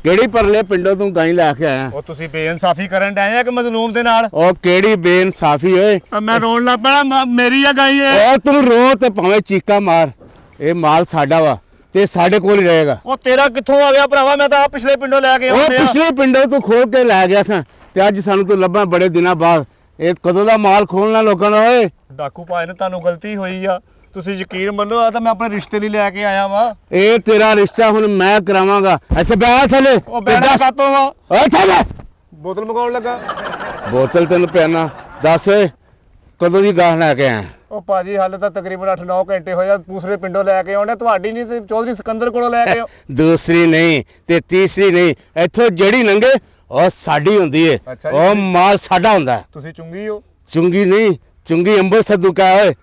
ਕਿਹੜੀ ਪਰਲੇ ਪਿੰਡੋਂ ਤੂੰ ਗਾਈ ਲੈ ਕੇ ਆਇਆ? ਉਹ ਤੁਸੀਂ ਬੇਇਨਸਾਫੀ ਕਰਨ ਡਏ ਆ ਕਿ ਮਜ਼ਲੂਮ ਦੇ ਨਾਲ? ਉਹ ਕਿਹੜੀ ਬੇਇਨਸਾਫੀ ਓਏ? ਮੈਂ ਰੋਣ ਲੱਗ ਪਿਆ, ਮੇਰੀ ਆ ਗਾਈ ਇਹ। ਓਏ ਤੂੰ ਰੋ ਤੇ ਭਾਵੇਂ ਚੀਕਾ ਮਾਰ, ਇਹ ਮਾਲ ਸਾਡਾ ਵਾ ਤੇ ਸਾਡੇ ਕੋਲ ਹੀ ਰਹੇਗਾ। ਉਹ ਤੇਰਾ ਕਿੱਥੋਂ ਆ ਗਿਆ ਭਰਾਵਾ? ਮੈਂ ਤਾਂ ਪਿਛਲੇ ਪਿੰਡੋਂ ਲੈ ਕੇ ਉਹ ਆਉਂਦਾ। ਪਿਛਲੇ ਪਿੰਡੋਂ ਤੂੰ ਖੋਲ ਕੇ ਲੈ ਗਿਆ ਸਾਂ ਤੇ ਅੱਜ ਸਾਨੂੰ ਤੂੰ ਲੱਭਾਂ ਬੜੇ ਦਿਨਾਂ ਬਾਅਦ। ਇਹ ਕਦੋਂ ਦਾ ਮਾਲ ਖੋਲਣਾ ਲੋਕਾਂ ਦਾ ਓਏ? ਡਾਕੂ ਭਾਈ ਨੇ ਤੁਹਾਨੂੰ ਗਲਤੀ ਹੋਈ ਆ, ਤੁਸੀਂ ਯਕੀਨ ਮੰਨੋ, ਆ ਤਾਂ ਮੈਂ ਆਪਣੇ ਰਿਸ਼ਤੇ ਲਈ ਲੈ ਕੇ ਆਇਆ ਵਾਂ। ਇਹ ਤੇਰਾ ਰਿਸ਼ਤਾ ਹੁਣ ਮੈਂ ਕਰਾਵਾਂਗਾ। ਇੱਥੇ ਬੈਠ ਥੱਲੇ। ਉਹ ਬੈਠਾ ਕਾਤੋਂ ਵਾ? ਓਏ ਥੱਲੇ ਬੋਤਲ ਮੰਗਾਉਣ ਲੱਗਾ। ਬੋਤਲ ਤੈਨੂੰ ਪਿਆਣਾ। ਦੱਸ ਓਏ ਕਦੋਂ ਦੀ ਗਾਹ ਲੈ ਕੇ ਆਇਆ? ਉਹ ਭਾਜੀ ਹਾਲੇ ਤਾਂ ਤਕਰੀਬਨ 8-9 ਘੰਟੇ ਹੋਏ ਆ, ਦੂਸਰੇ ਪਿੰਡੋਂ ਲੈ ਕੇ ਆਉਣੇ। ਤੁਹਾਡੀ ਨਹੀਂ ਤੇ ਚੌਧਰੀ ਸਿਕੰਦਰ ਕੋਲੋਂ ਲੈ ਕੇ ਆਓ। ਦੂਸਰੀ ਨਹੀਂ ਤੇ ਤੀਸਰੀ ਨਹੀਂ, ਇੱਥੋਂ ਜਿਹੜੀ ਲੰਘੇ ਉਹ ਸਾਡੀ ਹੁੰਦੀ ਏ। ਅੱਛਾ ਜੀ। ਉਹ ਮਾਲ ਸਾਡਾ ਹੁੰਦਾ ਹੈ। ਤੁਸੀਂ ਚੁੰਗੀ ਹੋ? ਚੁੰਗੀ ਨਹੀਂ, ਚੁੰਗੀ ਅੰਬਰ ਸੱਦੂ ਕਾ ਓਏ।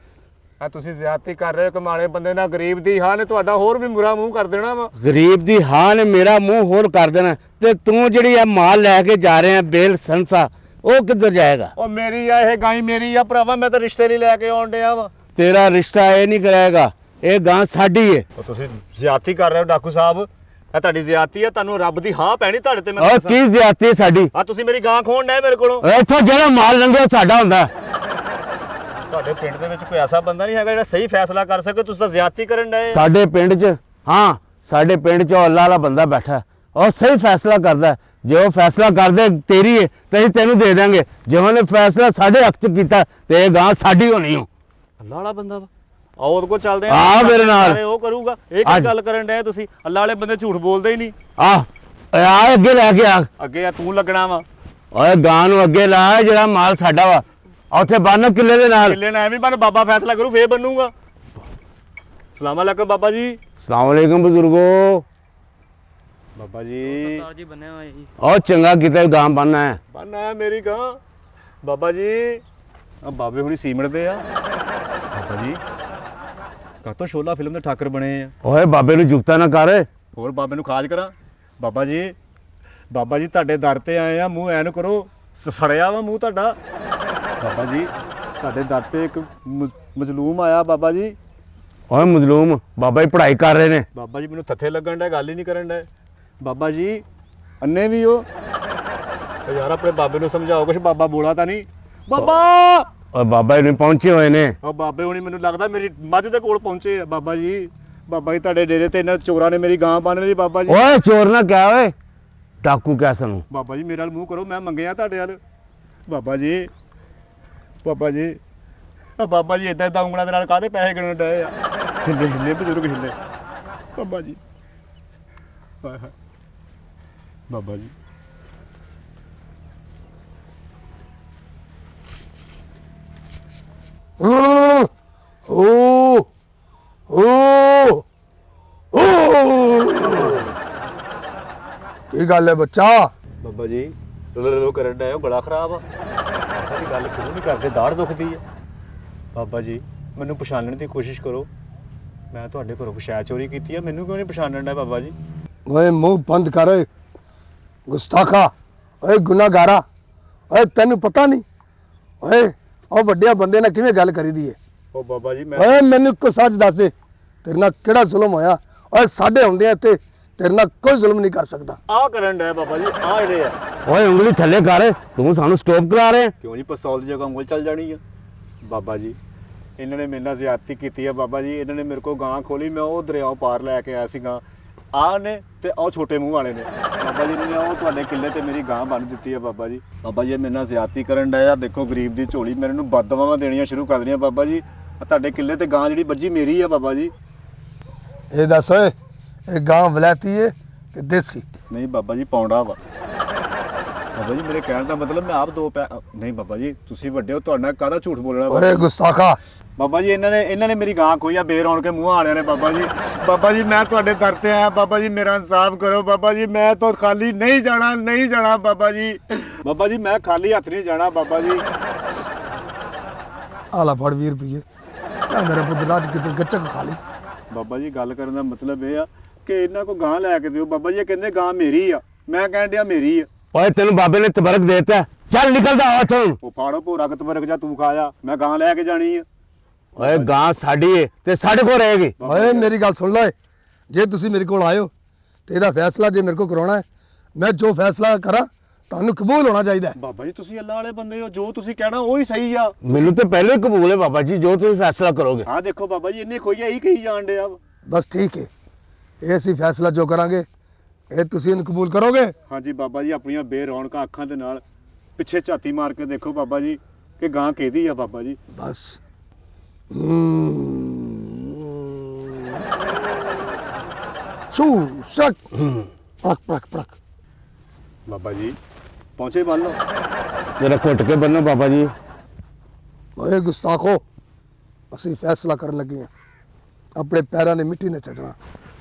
ਆ ਤੁਸੀਂ ਜ਼ਿਆਦਤੀ ਕਰ ਰਹੇ ਹੋ ਕਮਾਲੇ ਬੰਦੇ ਨਾਲ। ਗਰੀਬ ਦੀ ਹਾਂ ਨੇ ਤੁਹਾਡਾ ਹੋਰ ਵੀ ਬੁਰਾ ਮੂੰਹ ਕਰ ਦੇਣਾ ਵਾ। ਗਰੀਬ ਦੀ ਹਾਂ ਨੇ ਮੇਰਾ ਮੂੰਹ ਹੋਰ ਕਰ ਦੇਣਾ। ਤੇ ਤੂੰ ਜਿਹੜੀ ਆ ਮਾਲ ਲੈ ਕੇ ਜਾ ਰਿਹਾ ਬੇਲ ਸੰਸਾ, ਉਹ ਕਿੱਧਰ ਜਾਏਗਾ? ਉਹ ਮੇਰੀ ਆ ਇਹ ਗਾਈ, ਮੇਰੀ ਆ ਭਰਾਵਾ, ਮੈਂ ਤਾਂ ਰਿਸ਼ਤੇ ਲਈ ਲੈ ਕੇ ਆਉਣ ਡਿਆ ਵਾ। ਤੇਰਾ ਰਿਸ਼ਤਾ ਇਹ ਨਹੀਂ ਕਰਾਏਗਾ, ਇਹ ਗਾਂ ਸਾਡੀ ਏ। ਉਹ ਤੁਸੀਂ ਜ਼ਿਆਦਤੀ ਕਰ ਰਹੇ ਹੋ ਡਾਕੂ ਸਾਹਿਬ, ਇਹ ਤੁਹਾਡੀ ਜ਼ਿਆਦਤੀ ਆ। ਤੁਹਾਨੂੰ ਰੱਬ ਦੀ ਹਾਂ ਪੈਣੀ ਤੁਹਾਡੇ ਤੇ। ਉਹ ਕੀ ਜ਼ਿਆਦਤੀ ਸਾਡੀ? ਆ ਤੁਸੀਂ ਮੇਰੀ ਗਾਂ ਖੋਣ ਡਏ ਮੇਰੇ ਕੋਲੋਂ। ਇੱਥੋਂ ਜਿਹੜਾ ਮਾਲ ਲੰਘਿਆ ਸਾਡਾ ਹੁੰਦਾ। ਤੁਹਾਡੇ ਪਿੰਡ ਦੇ ਵਿੱਚ ਕੋਈ ਐਸਾ ਬੰਦਾ ਨਹੀਂ ਹੈਗਾ ਜਿਹੜਾ ਸਹੀ ਫੈਸਲਾ ਕਰ ਸਕੇ? ਤੁਸੀਂ ਤਾਂ ਜ਼ਿਆਦਤੀ ਕਰਨ ਡਏ। ਸਾਡੇ ਪਿੰਡ 'ਚ, ਹਾਂ ਸਾਡੇ ਪਿੰਡ 'ਚ ਅੱਲਾ ਵਾਲਾ ਬੰਦਾ ਬੈਠਾ, ਉਹ ਸਹੀ ਫੈਸਲਾ ਕਰਦਾ। ਜੇ ਉਹ ਫੈਸਲਾ ਕਰਦੇ ਤੇਰੀ ਹੈ ਤੇ ਅਸੀਂ ਤੈਨੂੰ ਦੇ ਦਾਂਗੇ। ਜੇ ਉਹਨੇ ਫੈਸਲਾ ਸਾਡੇ ਹੱਕ 'ਚ ਕੀਤਾ ਤੇ ਇਹ ਗਾਂ ਸਾਡੀ ਹੋਣੀ ਓ। ਅੱਲਾ ਵਾਲਾ ਬੰਦਾ ਵਾ? ਆਓ ਉਹਦੇ ਕੋਲ ਚੱਲਦੇ ਆ ਮੇਰੇ ਨਾਲ। ਉਹ ਕਰੂਗਾ। ਇਹ ਕੀ ਗੱਲ ਕਰਨ ਡਏ ਤੁਸੀਂ? ਅੱਲਾ ਵਾਲੇ ਬੰਦੇ ਝੂਠ ਬੋਲਦੇ ਹੀ ਨਹੀਂ। ਆ ਅੱਗੇ ਲੈ ਕੇ ਆ। ਅੱਗੇ ਆ ਤੂੰ ਲੱਗਣਾ ਵਾ। ਓਏ ਗਾਂ ਨੂੰ ਅੱਗੇ ਲਾ, ਜਿਹੜਾ ਮਾਲ ਸਾਡਾ ਵਾ। ਉੱਥੇ ਬੰਨ ਕਿੱਲੇ ਦੇ ਨਾਲ। ਕਿੱਲੇ ਨਾਲ ਐਵੇਂ ਬੰਨ, ਬਾਬਾ ਫੈਸਲਾ ਕਰੂ ਫੇਰ ਬੰਨੂਗਾ। ਸਲਾਮ ਅਲੈਕੁਮ ਬਾਬਾ ਜੀ। ਸਲਾਮ ਅਲੈਕੁਮ ਬਜ਼ੁਰਗੋ। ਬਾਬਾ ਜੀ ਜੀ ਬੰਨਿਆ ਹੋਇਆ ਜੀ। ਉਹ ਚੰਗਾ ਕੀਤਾ ਗਾਂ ਬੰਨਣਾ ਹੈ। ਬੰਨਾ ਮੇਰੀ ਗਾਂ। ਬਾਬਾ ਜੀ ਆ ਬਾਬੇ ਹੁਣੀ ਸੀਮਿੰਟ ਦੇ ਆ। ਬਾਬਾ ਜੀ ਕਾਤੋਂ ਸ਼ੋਲਾ ਫਿਲਮ ਦੇ ਠਾਕਰ ਬਣੇ ਆ। ਓਏ ਬਾਬੇ ਨੂੰ ਜੁਗਤਾ ਨਾ ਕਰ। ਹੋਰ ਬਾਬੇ ਨੂੰ ਖਾਜ ਕਰਾਂ? ਬਾਬਾ ਜੀ ਤੁਹਾਡੇ ਦਰ ਤੇ ਆਏ ਆ, ਮੂੰਹ ਐਨ ਕਰੋ, ਸੜਿਆ ਵਾ ਮੂੰਹ ਤੁਹਾਡਾ। ਬਾਬਾ ਜੀ ਤੁਹਾਡੇ ਦਰ ਤੇ ਇੱਕ ਮਜ਼ਲੂਮ ਆਇਆ। ਬਾਬਾ ਜੀ ਓਏ ਮਜ਼ਲੂਮ, ਬਾਬਾ ਜੀ ਪੜ੍ਹਾਈ ਕਰ ਰਹੇ ਨੇ। ਬਾਬਾ ਜੀ ਮੈਨੂੰ ਥੱਥੇ ਲੱਗਣ ਡਿਆ, ਗੱਲ ਹੀ ਨਹੀਂ ਕਰਨ ਡਿਆ। ਬਾਬਾ ਜੀ ਅੰਨੇ ਵੀ ਹੋ ਯਾਰ, ਆਪਣੇ ਬਾਬੇ ਨੂੰ ਸਮਝਾਓ ਕੁਛ। ਬਾਬਾ ਬੋਲਾ ਤਾਂ ਨਹੀਂ? ਬਾਬਾ ਓਏ ਬਾਬਾ ਜੀ ਨੂੰ ਪਹੁੰਚੇ ਹੋਏ ਨੇ। ਉਹ ਬਾਬੇ ਹੁਣੀ ਮੈਨੂੰ ਲੱਗਦਾ ਮੇਰੀ ਮੱਝ ਦੇ ਕੋਲ ਪਹੁੰਚੇ ਆ। ਬਾਬਾ ਜੀ ਤੁਹਾਡੇ ਡੇਰੇ ਤੇ ਇਹਨਾਂ ਚੋਰਾਂ ਨੇ ਮੇਰੀ ਗਾਂ ਬੰਨ ਲਈ। ਬਾਬਾ ਜੀ ਓਏ ਚੋਰ ਨਾ ਕਹਿ ਓਏ, ਡਾਕੂ ਕਹਿ ਸਾਨੂੰ। ਬਾਬਾ ਜੀ ਮੇਰੇ ਵੱਲ ਮੂੰਹ ਕਰੋ, ਮੈਂ ਮੰਗਿਆ ਤੁਹਾਡੇ ਵੱਲ। ਬਾਬਾ ਜੀ ਬਾਬਾ ਜੀ ਇਦਾਂ ਇਦਾਂ ਉਂਗਲਾਂ ਦੇ ਨਾਲ ਕਾਹਦੇ ਪੈਸੇ ਗਿਣਨ ਡਏ ਆ? ਹਿੱਲੇ ਹਿੱਲੇ ਬਜ਼ੁਰਗ ਹਿੱਲੇ। ਬਾਬਾ ਜੀ ਹਾਏ ਹਾਏ ਬਾਬਾ ਜੀ। ਓ ਓ ਓ ਕੀ ਗੱਲ ਹੈ ਬੱਚਾ? ਬਾਬਾ ਜੀ ਲੋ ਕਰਨ ਡਏ ਹੋ, ਗਲਾ ਖਰਾਬ ਆ। ਬਾਬਾ ਜੀ ਗੱਲ ਕਿਉਂ ਨਹੀਂ ਕਰਦੇ? ਦਾੜ ਦੁਖਦੀ ਹੈ। ਬਾਬਾ ਜੀ ਮੈਨੂੰ ਪਛਾਣਨ ਦੀ ਕੋਸ਼ਿਸ਼ ਕਰੋ, ਮੈਂ ਤੁਹਾਡੇ ਘਰੋਂ ਸ਼ਾਇਦ ਚੋਰੀ ਕੀਤੀ ਆ, ਮੈਨੂੰ ਕਿਉਂ ਨਹੀਂ ਪਛਾਣਨ ਡਿਆ ਬਾਬਾ ਜੀ? ਓਏ ਮੂੰਹ ਬੰਦ ਕਰ ਓਏ ਗੁਸਤਾਖਾ, ਓਏ ਗੁਨਾਹਗਾਰਾ, ਓਏ ਤੈਨੂੰ ਪਤਾ ਨਹੀਂ ਓਏ ਉਹ ਵੱਡਿਆਂ ਬੰਦੇ ਨਾਲ ਕਿਵੇਂ ਗੱਲ ਕਰੀਦੀ ਏ? ਉਹ ਬਾਬਾ ਜੀ ਮੈਂ ਓਏ ਮੈਨੂੰ ਇੱਕ ਸੱਚ ਦੱਸ ਦੇ, ਤੇਰੇ ਨਾਲ ਕਿਹੜਾ ਜ਼ੁਲਮ ਹੋਇਆ? ਓਏ ਸਾਡੇ ਹੁੰਦੇ ਆ ਇੱਥੇ ਤੇਰੇ ਨਾਲ ਕੋਈ ਜ਼ੁਲਮ ਨਹੀਂ ਕਰ ਸਕਦਾ। ਆ ਕਰਨ ਡਿਆ ਬਾਬਾ ਜੀ, ਆ ਜਿਹੜੇ ਆ। ਓਏ ਉਂਗਲੀ ਥੱਲੇ ਕਰ, ਤੂੰ ਸਾਨੂੰ ਸਟਾਪ ਕਰਾ ਰਿਹਾ। ਕਿਉਂ ਜੀ, ਪਿਸਤੌਲ ਦੀ ਜਗ੍ਹਾ ਉਂਗਲ ਚੱਲ ਜਾਣੀ ਆ? ਬਾਬਾ ਜੀ ਇਹਨਾਂ ਨੇ ਮੇਰੇ ਨਾਲ ਜ਼ਿਆਦਤੀ ਕੀਤੀ ਆ ਬਾਬਾ ਜੀ। ਇਹਨਾਂ ਨੇ ਮੇਰੇ ਕੋਲ ਗਾਂ ਖੋਲੀ, ਮੈਂ ਉਹ ਦਰਿਆਓ ਪਾਰ ਲੈ ਕੇ ਆਇਆ ਸੀਗਾ। ਆਹ ਨੇ ਤੇ ਉਹ ਛੋਟੇ ਮੂੰਹ ਵਾਲੇ ਨੇ ਬਾਬਾ ਜੀ ਨੇ ਉਹ ਤੁਹਾਡੇ ਕਿੱਲੇ ਤੇ ਮੇਰੀ ਗਾਂ ਬੰਨ ਦਿੱਤੀ ਆ ਬਾਬਾ ਜੀ। ਬਾਬਾ ਜੀ ਇਹ ਮੇਰੇ ਨਾਲ ਜ਼ਿਆਦਤੀ ਕਰਨ ਡਿਆ। ਦੇਖੋ ਗਰੀਬ ਦੀ ਝੋਲੀ ਮੇਰੇ ਨੂੰ ਬਦਦੁਆਵਾਂ ਦੇਣੀਆਂ ਸ਼ੁਰੂ ਕਰ ਦਿੱਤੀਆਂ ਬਾਬਾ ਜੀ। ਆਹ ਤੁਹਾਡੇ ਕਿੱਲੇ ਤੇ ਗਾਂ ਜਿਹੜੀ ਵੱਜੀ ਮੇਰੀ ਆ ਬਾਬਾ ਜੀ। ਇਹ ਦੱਸ ਓਏ ਇਹ ਗਾਂ ਵਲੈਤੀ ਏ ਕਿ ਦੇਸੀ? ਨਹੀਂ ਬਾਬਾ ਜੀ ਪੌਂਡਾ ਵਾ। ਬਾਬਾ ਜੀ ਮੇਰੇ ਕਹਿਣ ਦਾ ਮਤਲਬ ਮੈਂ ਆਪ ਨਹੀਂ ਬਾਬਾ ਜੀ ਤੁਸੀਂ ਵੱਡੇ ਹੋ, ਤੁਹਾਡੇ ਨਾਲ ਕਾਹਦਾ ਝੂਠ ਬੋਲਣਾ ਓਏ ਗੁਸਤਾਖਾ, ਬਾਬਾ ਜੀ। ਇਹਨਾਂ ਨੇ ਮੇਰੀ ਗਾਂ ਖੋਈ ਆ ਬੇਰੌਣ ਕੇ ਮੂੰਹ ਵਾਲਿਆਂ ਨੇ ਬਾਬਾ ਜੀ। ਬਾਬਾ ਜੀ ਮੈਂ ਤੁਹਾਡੇ ਦਰ ਤੇ ਆਇਆ ਬਾਬਾ ਜੀ, ਮੇਰਾ ਇਨਸਾਫ ਕਰੋ ਬਾਬਾ ਜੀ। ਮੈਂ ਤਾਂ ਖਾਲੀ ਨਹੀਂ ਜਾਣਾ, ਨਹੀਂ ਜਾਣਾ ਬਾਬਾ ਜੀ। ਬਾਬਾ ਜੀ ਮੈਂ ਖਾਲੀ ਹੱਥ ਨਹੀਂ ਜਾਣਾ ਬਾਬਾ ਜੀ। ਆਲਾ ਫੜ 20 ਰੁਪਏ ਆ ਮੇਰੇ ਪੁੱਤ ਰਾਜ ਕਿਤੇ ਗੱਚਕ ਖਾ ਲਈ। ਬਾਬਾ ਜੀ ਗੱਲ ਕਰਨ ਦਾ ਮਤਲਬ ਇਹ ਆ ਕਿ ਇਹਨਾਂ ਕੋ ਗਾਂ ਲੈ ਕੇ ਦਿਓ ਬਾਬਾ ਜੀ। ਇਹ ਕਹਿੰਦੇ ਗਾਂ ਮੇਰੀ ਆ, ਮੈਂ ਕਹਿਣ ਡਿਆ ਮੇਰੀ ਆ। ਓਏ ਤੈਨੂੰ ਬਾਬੇ ਨੇ ਤਬਰਕ ਦੇਤਾ, ਚੱਲ ਨਿਕਲਦਾ ਉੱਥੋਂ। ਉਹ ਫਾੜੋ ਭੋਰਾ ਕਤਬਰਕ ਜਾ ਤੂੰ ਖਾ ਜਾ, ਮੈਂ ਗਾਂ ਲੈ ਕੇ ਜਾਣੀ ਆ। ਓਏ ਗਾਂ ਸਾਡੀ ਏ ਤੇ ਸਾਡੇ ਕੋਲ ਰਹੇਗੀ। ਓਏ ਮੇਰੀ ਗੱਲ ਸੁਣ ਲੈ, ਜੇ ਤੁਸੀਂ ਮੇਰੇ ਕੋਲ ਆਇਓ ਤੇ ਇਹਦਾ ਫੈਸਲਾ ਜੇ ਮੇਰੇ ਕੋਲ ਕਰਾਉਣਾ ਹੈ, ਮੈਂ ਜੋ ਫੈਸਲਾ ਕਰਾਂ ਤੁਹਾਨੂੰ ਕਬੂਲ ਹੋਣਾ ਚਾਹੀਦਾ ਹੈ। ਬਾਬਾ ਜੀ ਤੁਸੀਂ ਅੱਲਾਹ ਵਾਲੇ ਬੰਦੇ ਹੋ, ਜੋ ਤੁਸੀਂ ਕਹਿਣਾ ਉਹ ਹੀ ਸਹੀ ਆ। ਮੈਨੂੰ ਤੇ ਪਹਿਲੇ ਹੀ ਕਬੂਲ ਹੈ ਬਾਬਾ ਜੀ, ਜੋ ਤੁਸੀਂ ਫੈਸਲਾ ਕਰੋਗੇ। ਆਹ ਦੇਖੋ ਬਾਬਾ ਜੀ ਇਹਨੇ ਖੋਈ ਆ, ਇਹੀ ਕਹੀ ਜਾਣ ਡਿਆ ਵਾ। ਬਸ ਠੀਕ ਹੈ, ਇਹ ਅਸੀਂ ਫੈਸਲਾ ਜੋ ਕਰਾਂਗੇ ਇਹ ਤੁਸੀਂ ਇਹਨੂੰ ਕਬੂਲ ਕਰੋਗੇ? ਹਾਂਜੀ ਬਾਬਾ ਜੀ ਆਪਣੀਆਂ ਬੇਰੌਣਕਾਂ ਅੱਖਾਂ ਦੇ ਨਾਲ ਪਿੱਛੇ ਝਾਤੀ ਮਾਰ ਕੇ ਦੇਖੋ ਬਾਬਾ ਜੀ ਕਿ ਗਾਂ ਕਿਹਦੀ ਆ ਬਾਬਾ ਜੀ। ਬਸ ਸ਼ੂ ਸ਼ਕ ਪੜਕ ਪੜਕ ਪੜਕ। ਬਾਬਾ ਜੀ ਪਹੁੰਚੇ ਬੰਨ ਲਓ। ਜਰਾ ਘੁੱਟ ਕੇ ਬੰਨੋ ਬਾਬਾ ਜੀ। ਓਏ ਗੁਸਤਾਖੋ, ਅਸੀਂ ਫੈਸਲਾ ਕਰਨ ਲੱਗੇ ਹਾਂ, ਆਪਣੇ ਪੈਰਾਂ ਨੇ ਮਿੱਟੀ ਨੇ ਚੱਟਣਾ।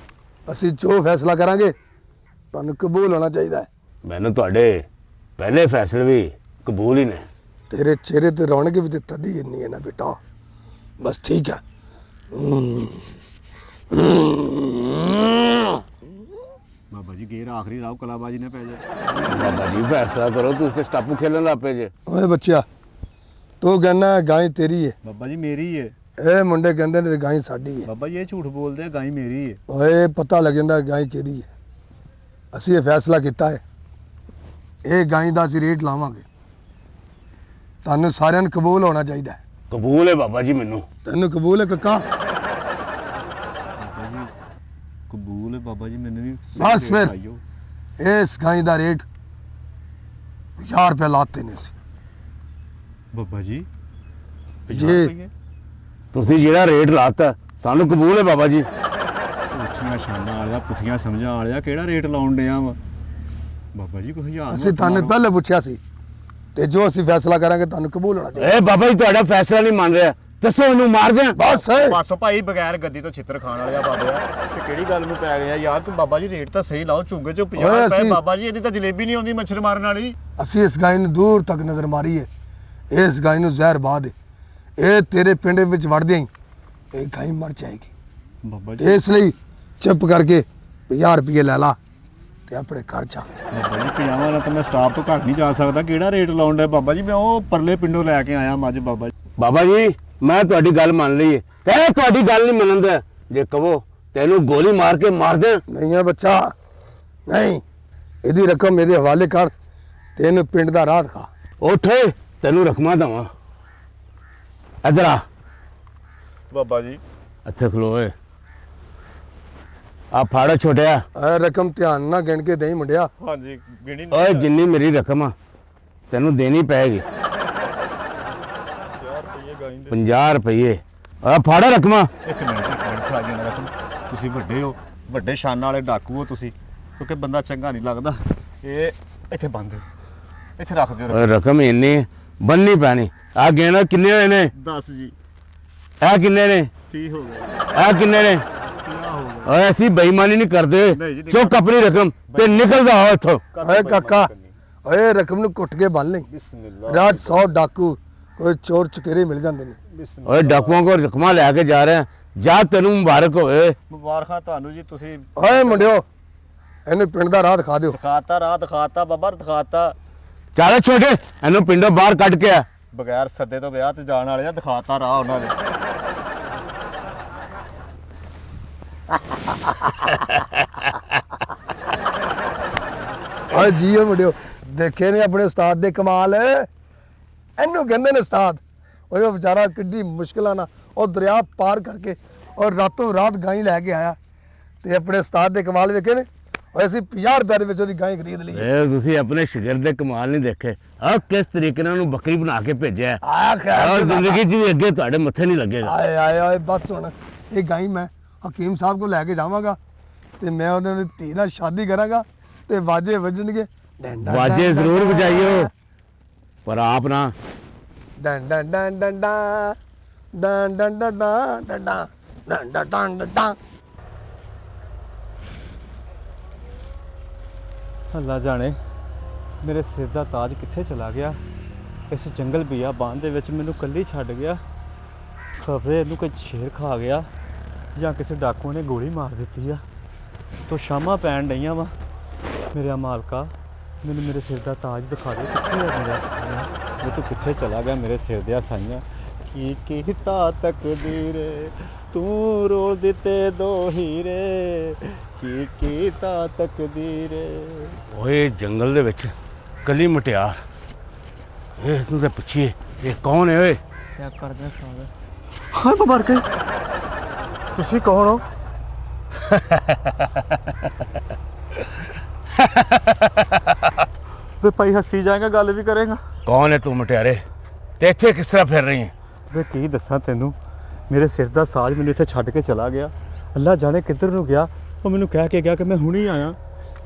ਅਸੀਂ ਜੋ ਫੈਸਲਾ ਕਰਾਂਗੇ ਤੁਹਾਨੂੰ ਕਬੂਲ ਹੋਣਾ ਚਾਹੀਦਾ ਹੈ। ਮੈਨੂੰ ਤੁਹਾਡੇ ਪਹਿਲੇ ਫੈਸਲੇ ਵੀ ਕਬੂਲ ਹੀ ਨੇ। ਤੇਰੇ ਚਿਹਰੇ ਤੇ ਰੌਣਕ ਵੀ ਤੇ ਤਦੀ ਇੰਨੀ ਹੈ ਨਾ ਬੇਟਾ। ਬਸ ਠੀਕ ਹੈ। ਬਾਬਾ ਜੀ ਗੇਰ ਆਖਰੀ ਰਾਹ ਕਲਾਬਾਜੀ ਨੇ ਪੈ ਜਾ। ਬਾਬਾ ਜੀ ਫੈਸਲਾ ਕਰੋ, ਤੁਸੀਂ ਤੇ ਸਟਾਪੂ ਖੇਲਣ ਲੱਗ ਪਏ ਜੇ। ਓਏ ਬੱਚਿਆ, ਤੂੰ ਕਹਿੰਦਾ ਗਾਂ ਤੇਰੀ ਹੈ, ਬਾਬਾ ਜੀ ਮੇਰੀ ਏ। ਇਹ ਮੁੰਡੇ ਕਹਿੰਦੇ ਨੇ ਗਾਂ ਸਾਡੀ ਹੈ। ਬਾਬਾ ਜੀ ਇਹ ਝੂਠ ਬੋਲਦੇ ਆ, ਗਾਂ ਮੇਰੀ ਏ। ਓਏ ਪਤਾ ਲੱਗ ਜਾਂਦਾ ਗਾਂ ਕਿਹਦੀ ਹੈ। ਅਸੀਂ ਇਹ ਫੈਸਲਾ ਕੀਤਾ ਹੈ, ਇਹ ਗਾਂ ਦਾ ਅਸੀਂ ਰੇਟ ਲਾਵਾਂਗੇ। ਤੁਹਾਨੂੰ ਸਾਰਿਆਂ ਨੂੰ ਕਬੂਲ ਹੋਣਾ ਚਾਹੀਦਾ ਹੈ। ਕਬੂਲ ਹੈ ਬਾਬਾ ਜੀ ਮੈਨੂੰ। ਤੈਨੂੰ ਕਬੂਲ ਹੈ ਕੱਕਾ? ਬਾਬਾ ਜੀ ਕਬੂਲ ਹੈ ਬਾਬਾ ਜੀ, ਮੈਨੂੰ ਵੀ ਬਸ ਫਿਰ ਇਸ ਗਾਂ ਦਾ ਰੇਟ 1000 ਰੁਪਏ ਲਾਤੇ ਨੇ ਅਸੀਂ। ਬਾਬਾ ਜੀ ਜੀ। ਤੁਸੀਂ ਜਿਹੜਾ ਰੇਟ ਲਾਤਾ ਸਾਨੂੰ ਕਬੂਲ ਹੈ ਬਾਬਾ ਜੀ। ਪੁੱਠੀਆਂ ਸ਼ਾਨਾਂ ਵਾਲਿਆ, ਪੁੱਠੀਆਂ ਸਮਝਾਂ ਵਾਲਿਆ, ਕਿਹੜਾ ਰੇਟ ਲਾਉਣ ਡਿਆ ਵਾ ਬਾਬਾ ਜੀ? ਕੋਈ 1000 ਅਸੀਂ ਤੁਹਾਨੂੰ ਪਹਿਲੇ ਪੁੱਛਿਆ ਸੀ ਤੇ ਜੋ ਅਸੀਂ ਫੈਸਲਾ ਕਰਾਂਗੇ ਤੁਹਾਨੂੰ ਕਬੂਲ ਹੋਣਾ ਚਾਹੀਦਾ। ਏ ਬਾਬਾ ਜੀ ਤੁਹਾਡਾ ਫੈਸਲਾ ਨਹੀਂ ਮੰਨ ਰਿਹਾ, ਦੱਸੋ ਇਹਨੂੰ ਮਾਰ ਦਿਆਂ। ਬਸ ਬਸ ਭਾਈ ਬਗੈਰ ਗੱਦੀ ਤੋਂ ਛਿੱਤਰ ਖਾਣ ਵਾਲਿਆ ਬਾਬਾ ਤੇ ਕਿਹੜੀ ਗੱਲ ਨੂੰ ਪੈ ਗਿਆ ਯਾਰ? ਤੂੰ ਬਾਬਾ ਜੀ ਰੇਟ ਤਾਂ ਸਹੀ ਲਾਓ, ਝੁੰਗੇ ਚੋਂ 50 ਓਏ ਰੁਪਏ। ਅਸੀਂ- ਬਾਬਾ ਜੀ ਇਹਦੀ ਤਾਂ ਜਲੇਬੀ ਨਹੀਂ ਆਉਂਦੀ ਮੱਛਰ ਮਾਰਨ ਵਾਲੀ। ਅਸੀਂ ਇਸ ਗਾਂ ਨੂੰ ਦੂਰ ਤੱਕ ਨਜ਼ਰ ਮਾਰੀ ਹੈ, ਇਸ ਗਾਂ ਨੂੰ ਜ਼ਹਿਰ ਬਾਦ ਹੈ। ਇਹ ਤੇਰੇ ਪਿੰਡ ਵਿੱਚ ਵੜਦੇ ਹੀ ਇਹ ਗਾਂ ਮਰ ਜਾਏਗੀ। ਬਾਬਾ ਜੀ ਇਸ ਲਈ ਚੁੱਪ ਕਰਕੇ 50 ਰੁਪਏ ਲੈ ਲਾ ਤੇ ਆਪਣੇ ਘਰ ਜਾ। ਬਾਬਾ ਜੀ 50 ਨਾਲ ਤਾਂ ਮੈਂ ਸਟਾਫ ਤੋਂ ਘਰ ਨਹੀਂ ਜਾ ਸਕਦਾ। ਕਿਹੜਾ ਰੇਟ ਲਾਉਣ ਡਿਆ ਬਾਬਾ ਜੀ? ਮੈਂ ਉਹ ਪਰਲੇ ਪਿੰਡੋਂ ਲੈ ਕੇ ਆਇਆ ਮੱਝ ਬਾਬਾ ਜੀ। ਬਾਬਾ ਜੀ ਮੈਂ ਤੁਹਾਡੀ ਗੱਲ ਮੰਨ ਲਈ ਹੈ ਤੇ ਇਹ ਤੁਹਾਡੀ ਗੱਲ ਨਹੀਂ ਮੰਨਦਾ। ਜੇ ਕਹੋ ਤੈਨੂੰ ਗੋਲੀ ਮਾਰ ਕੇ ਮਾਰ ਦਿਆਂ। ਨਹੀਂ ਹੈ ਬੱਚਾ, ਨਹੀਂ। ਇਹਦੀ ਰਕਮ ਮੇਰੇ ਹਵਾਲੇ ਕਰ ਤੇ ਇਹਨੂੰ ਪਿੰਡ ਦਾ ਰਾਹ ਦਿਖਾ। ਉੱਠ ਤੈਨੂੰ ਰਕਮਾਂ ਦਵਾਂ। ਇੱਧਰ ਆ, ਬਾਬਾ ਜੀ ਇੱਥੇ ਖਲੋ ਓਏ। ਆ ਫੜ ਛੋਟਿਆ। ਇਹ ਰਕਮ ਧਿਆਨ ਨਾਲ ਗਿਣ ਕੇ ਦੇਈ ਮੁੰਡਿਆ। ਹਾਂਜੀ ਗਿਣੀ ਓਏ ਜਿੰਨੀ ਮੇਰੀ ਰਕਮ ਆ ਤੈਨੂੰ ਦੇਣੀ ਪਏਗੀ। 50 ਰੁਪਏ ਚਾਹੀਦੇ 50 ਰੁਪਏ ਆ ਫੜ ਰਕਮਾਂ। ਇੱਕ ਮਿੰਟ ਖੜਾ ਜੀ ਰਕਮ। ਤੁਸੀਂ ਵੱਡੇ ਹੋ, ਵੱਡੇ ਸ਼ਾਨ ਵਾਲੇ ਡਾਕੂ ਹੋ ਤੁਸੀਂ, ਕਿਉਂਕਿ ਬੰਦਾ ਚੰਗਾ ਨਹੀਂ ਲੱਗਦਾ। ਇਹ ਇੱਥੇ ਬੰਦ ਦਿਓ, ਇੱਥੇ ਰੱਖ ਦਿਓ ਓਏ ਰਕਮ ਇੰਨੀ ਬੰਨੀ ਪੈਣੀ। ਆ ਗਿਣ ਕਿੰਨੇ ਹੋਏ ਨੇ? 10 ਜੀ। ਇਹ ਕਿੰਨੇ ਨੇ? 30 ਹੋ ਗਏ। ਇਹ ਕਿੰਨੇ ਨੇ? 50 ਹੋ ਗਏ। ਓਏ ਅਸੀਂ ਬੇਈਮਾਨੀ ਨਹੀਂ ਕਰਦੇ। ਨਹੀਂ ਜੀ, ਨਹੀਂ ਚੁੱਕ ਆਪਣੀ ਰਕਮ ਤੇ ਨਿਕਲ ਜਾ ਇੱਥੋਂ। ਓਏ ਕਾਕਾ, ਓਏ ਰਕਮ ਨੂੰ ਕੁੱਟ ਕੇ ਬੰਨ ਲਈ। ਬਿਸਮਿਲ੍ਲਾ। ਰਾਤ 100 ਡਾਕੂ ਕੋਈ ਚੋਰ ਚੁਕੇਰੇ ਮਿਲ ਜਾਂਦੇ ਨੇ। ਬਿਸਮਿਲ੍ਲਾ। ਓਏ ਡਾਕੂਆਂ ਕੋਲ ਰਕਮਾਂ ਲੈ ਕੇ ਜਾ ਰਹੇ ਆ। ਜਾ ਤੈਨੂੰ ਮੁਬਾਰਕ ਹੋਵੇ। ਮੁਬਾਰਕਾਂ ਤੁਹਾਨੂੰ ਜੀ, ਤੁਸੀਂ ਓਏ ਮੁੰਡਿਓ, ਇਹਨੂੰ ਪਿੰਡ ਦਾ ਰਾਹ ਦਿਖਾ ਦਿਓ। ਦਿਖਾਤਾ ਰਾਹ, ਦਿਖਾਤਾ ਬਾਬਾ, ਦਿਖਾਤਾ। ਚੱਲ ਛੋਟੇ ਇਹਨੂੰ ਪਿੰਡੋਂ ਬਾਹਰ ਕੱਢ ਕੇ ਆ। ਬਗੈਰ ਸੱਦੇ ਤੋਂ ਵਿਆਹ ਤੇ ਜਾਣ ਵਾਲੇ ਆ, ਦਿਖਾਤਾ ਰਾਹ ਉਹਨਾਂ ਨੇ। ਓਏ ਜੀਓ ਮੁੰਡਿਓ, ਦੇਖੇ ਨੇ ਆਪਣੇ ਉਸਤਾਦ ਦੇ ਕਮਾਲ। ਇਹਨੂੰ ਕਹਿੰਦੇ ਨੇ ਉਸਤਾਦ। ਓਏ ਉਹ ਵਿਚਾਰਾ ਕਿੱਡੀ ਮੁਸ਼ਕਿਲਾਂ ਨਾਲ ਉਹ ਦਰਿਆ ਪਾਰ ਕਰਕੇ ਔਰ ਰਾਤੋਂ ਰਾਤ ਗਾਂ ਲੈ ਕੇ ਆਇਆ, ਤੇ ਆਪਣੇ ਉਸਤਾਦ ਦੇ ਕਮਾਲ ਵੇਖੇ ਨੇ। ਓਏ ਅਸੀਂ 50 ਰੁਪਏ ਦੇ ਵਿੱਚ ਉਹਦੀ ਗਾਂ ਖਰੀਦ ਲਈ। ਏ ਤੁਸੀਂ ਆਪਣੇ ਸ਼ਗਿਰਦ ਦੇ ਕਮਾਲ ਨਹੀਂ ਦੇਖੇ। ਆ ਕਿਸ ਤਰੀਕੇ ਨਾਲ ਉਹਨੂੰ ਬੱਕਰੀ ਬਣਾ ਕੇ ਭੇਜਿਆ। ਆਇਆ ਖੈਰ ਜ਼ਿੰਦਗੀ 'ਚ ਵੀ ਅੱਗੇ ਤੁਹਾਡੇ ਮੱਥੇ ਨਹੀਂ ਲੱਗੇਗਾ। ਆਏ ਆਏ ਆਏ ਬਸ ਹੁਣ ਇਹ ਗਾਂ ਮੈਂ ਹਕੀਮ ਸਾਹਿਬ ਕੋਲ ਲੈ ਕੇ ਜਾਵਾਂਗਾ, ਤੇ ਮੈਂ ਉਹਨਾਂ ਦੀ ਧੀ ਨਾਲ ਸ਼ਾਦੀ ਕਰਾਂਗਾ, ਤੇ ਵਾਜੇ ਵੱਜਣਗੇ। ਵਾਜੇ ਜ਼ਰੂਰ ਵਜਾਈਓ, ਪਰ ਆਪ ਨਾ। ਡੰ ਡੰ ਡੰ ਡੰ ਡੰ ਡੰ ਡੰ ਡੰ ਡੰ ਡੰ ਡੰ ਡੰ ਡੰ ਡੰ। ਅੱਲਾ ਜਾਣੇ ਮੇਰੇ ਸਿਰ ਦਾ ਤਾਜ ਕਿੱਥੇ ਚਲਾ ਗਿਆ। ਇਸ ਜੰਗਲ ਬਿਆਬਾਨ ਦੇ ਵਿੱਚ ਮੈਨੂੰ ਕੱਲੀ ਛੱਡ ਗਿਆ। ਖਬਰੇ ਇਹਨੂੰ ਕੋਈ ਸ਼ੇਰ ਖਾ ਗਿਆ ਜਾਂ ਕਿਸੇ ਡਾਕੂ ਨੇ ਗੋਲੀ ਮਾਰ ਦਿੱਤੀ ਆ। ਤੋ ਸ਼ਾਮਾਂ ਪੈਣ ਡਈਆਂ ਵਾ। ਮੇਰੇ ਮਾਲਕਾ, ਮੈਨੂੰ ਮੇਰੇ ਸਿਰ ਦਾ ਤਾਜ ਦਿਖਾ ਦੇ, ਕਿੱਥੇ ਆ ਮੇਰਾ? ਮੈਂ ਤੂੰ ਕਿੱਥੇ ਚਲਾ ਗਿਆ ਮੇਰੇ ਸਿਰ ਦੇ ਸਾਈਆਂ? ਕੀ ਕੀਤਾ ਤਕਦੀਰ, ਤੂੰ ਰੋਲ ਦਿੱਤੇ ਦੋ ਹੀਰੇ। ਕੀ ਕੀਤਾ ਤਕਦੀਰ। ਓਏ ਜੰਗਲ ਦੇ ਵਿੱਚ ਕੱਲੀ ਮਟਿਆਰ, ਇਹ ਤੂੰ ਤਾਂ ਪੁੱਛੀਏ ਇਹ ਕੌਣ ਹੈ? ਓਏ ਚੈੱਕ ਕਰਦੇ ਆ ਸਾਹਬ। ਹਾਂ ਮਰ ਗਏ। ਤੁਸੀਂ ਕੌਣ ਹੋ? ਵੇ ਭਾਈ ਹੱਸੀ ਜਾਏਗਾ, ਗੱਲ ਵੀ ਕਰੇਗਾ। ਕੌਣ ਹੈ ਤੂੰ ਮਟਿਆਰੇ, ਤੇ ਇੱਥੇ ਕਿਸ ਤਰ੍ਹਾਂ ਫਿਰ ਰਹੀ ਹੈ? ਵੇ ਕੀ ਦੱਸਾਂ ਤੈਨੂੰ, ਮੇਰੇ ਸਿਰ ਦਾ ਸਾਜ ਮੈਨੂੰ ਇੱਥੇ ਛੱਡ ਕੇ ਚਲਾ ਗਿਆ। ਅੱਲਾ ਜਾਣੇ ਕਿੱਧਰ ਨੂੰ ਗਿਆ। ਉਹ ਮੈਨੂੰ ਕਹਿ ਕੇ ਗਿਆ ਕਿ ਮੈਂ ਹੁਣੀ ਆਇਆ।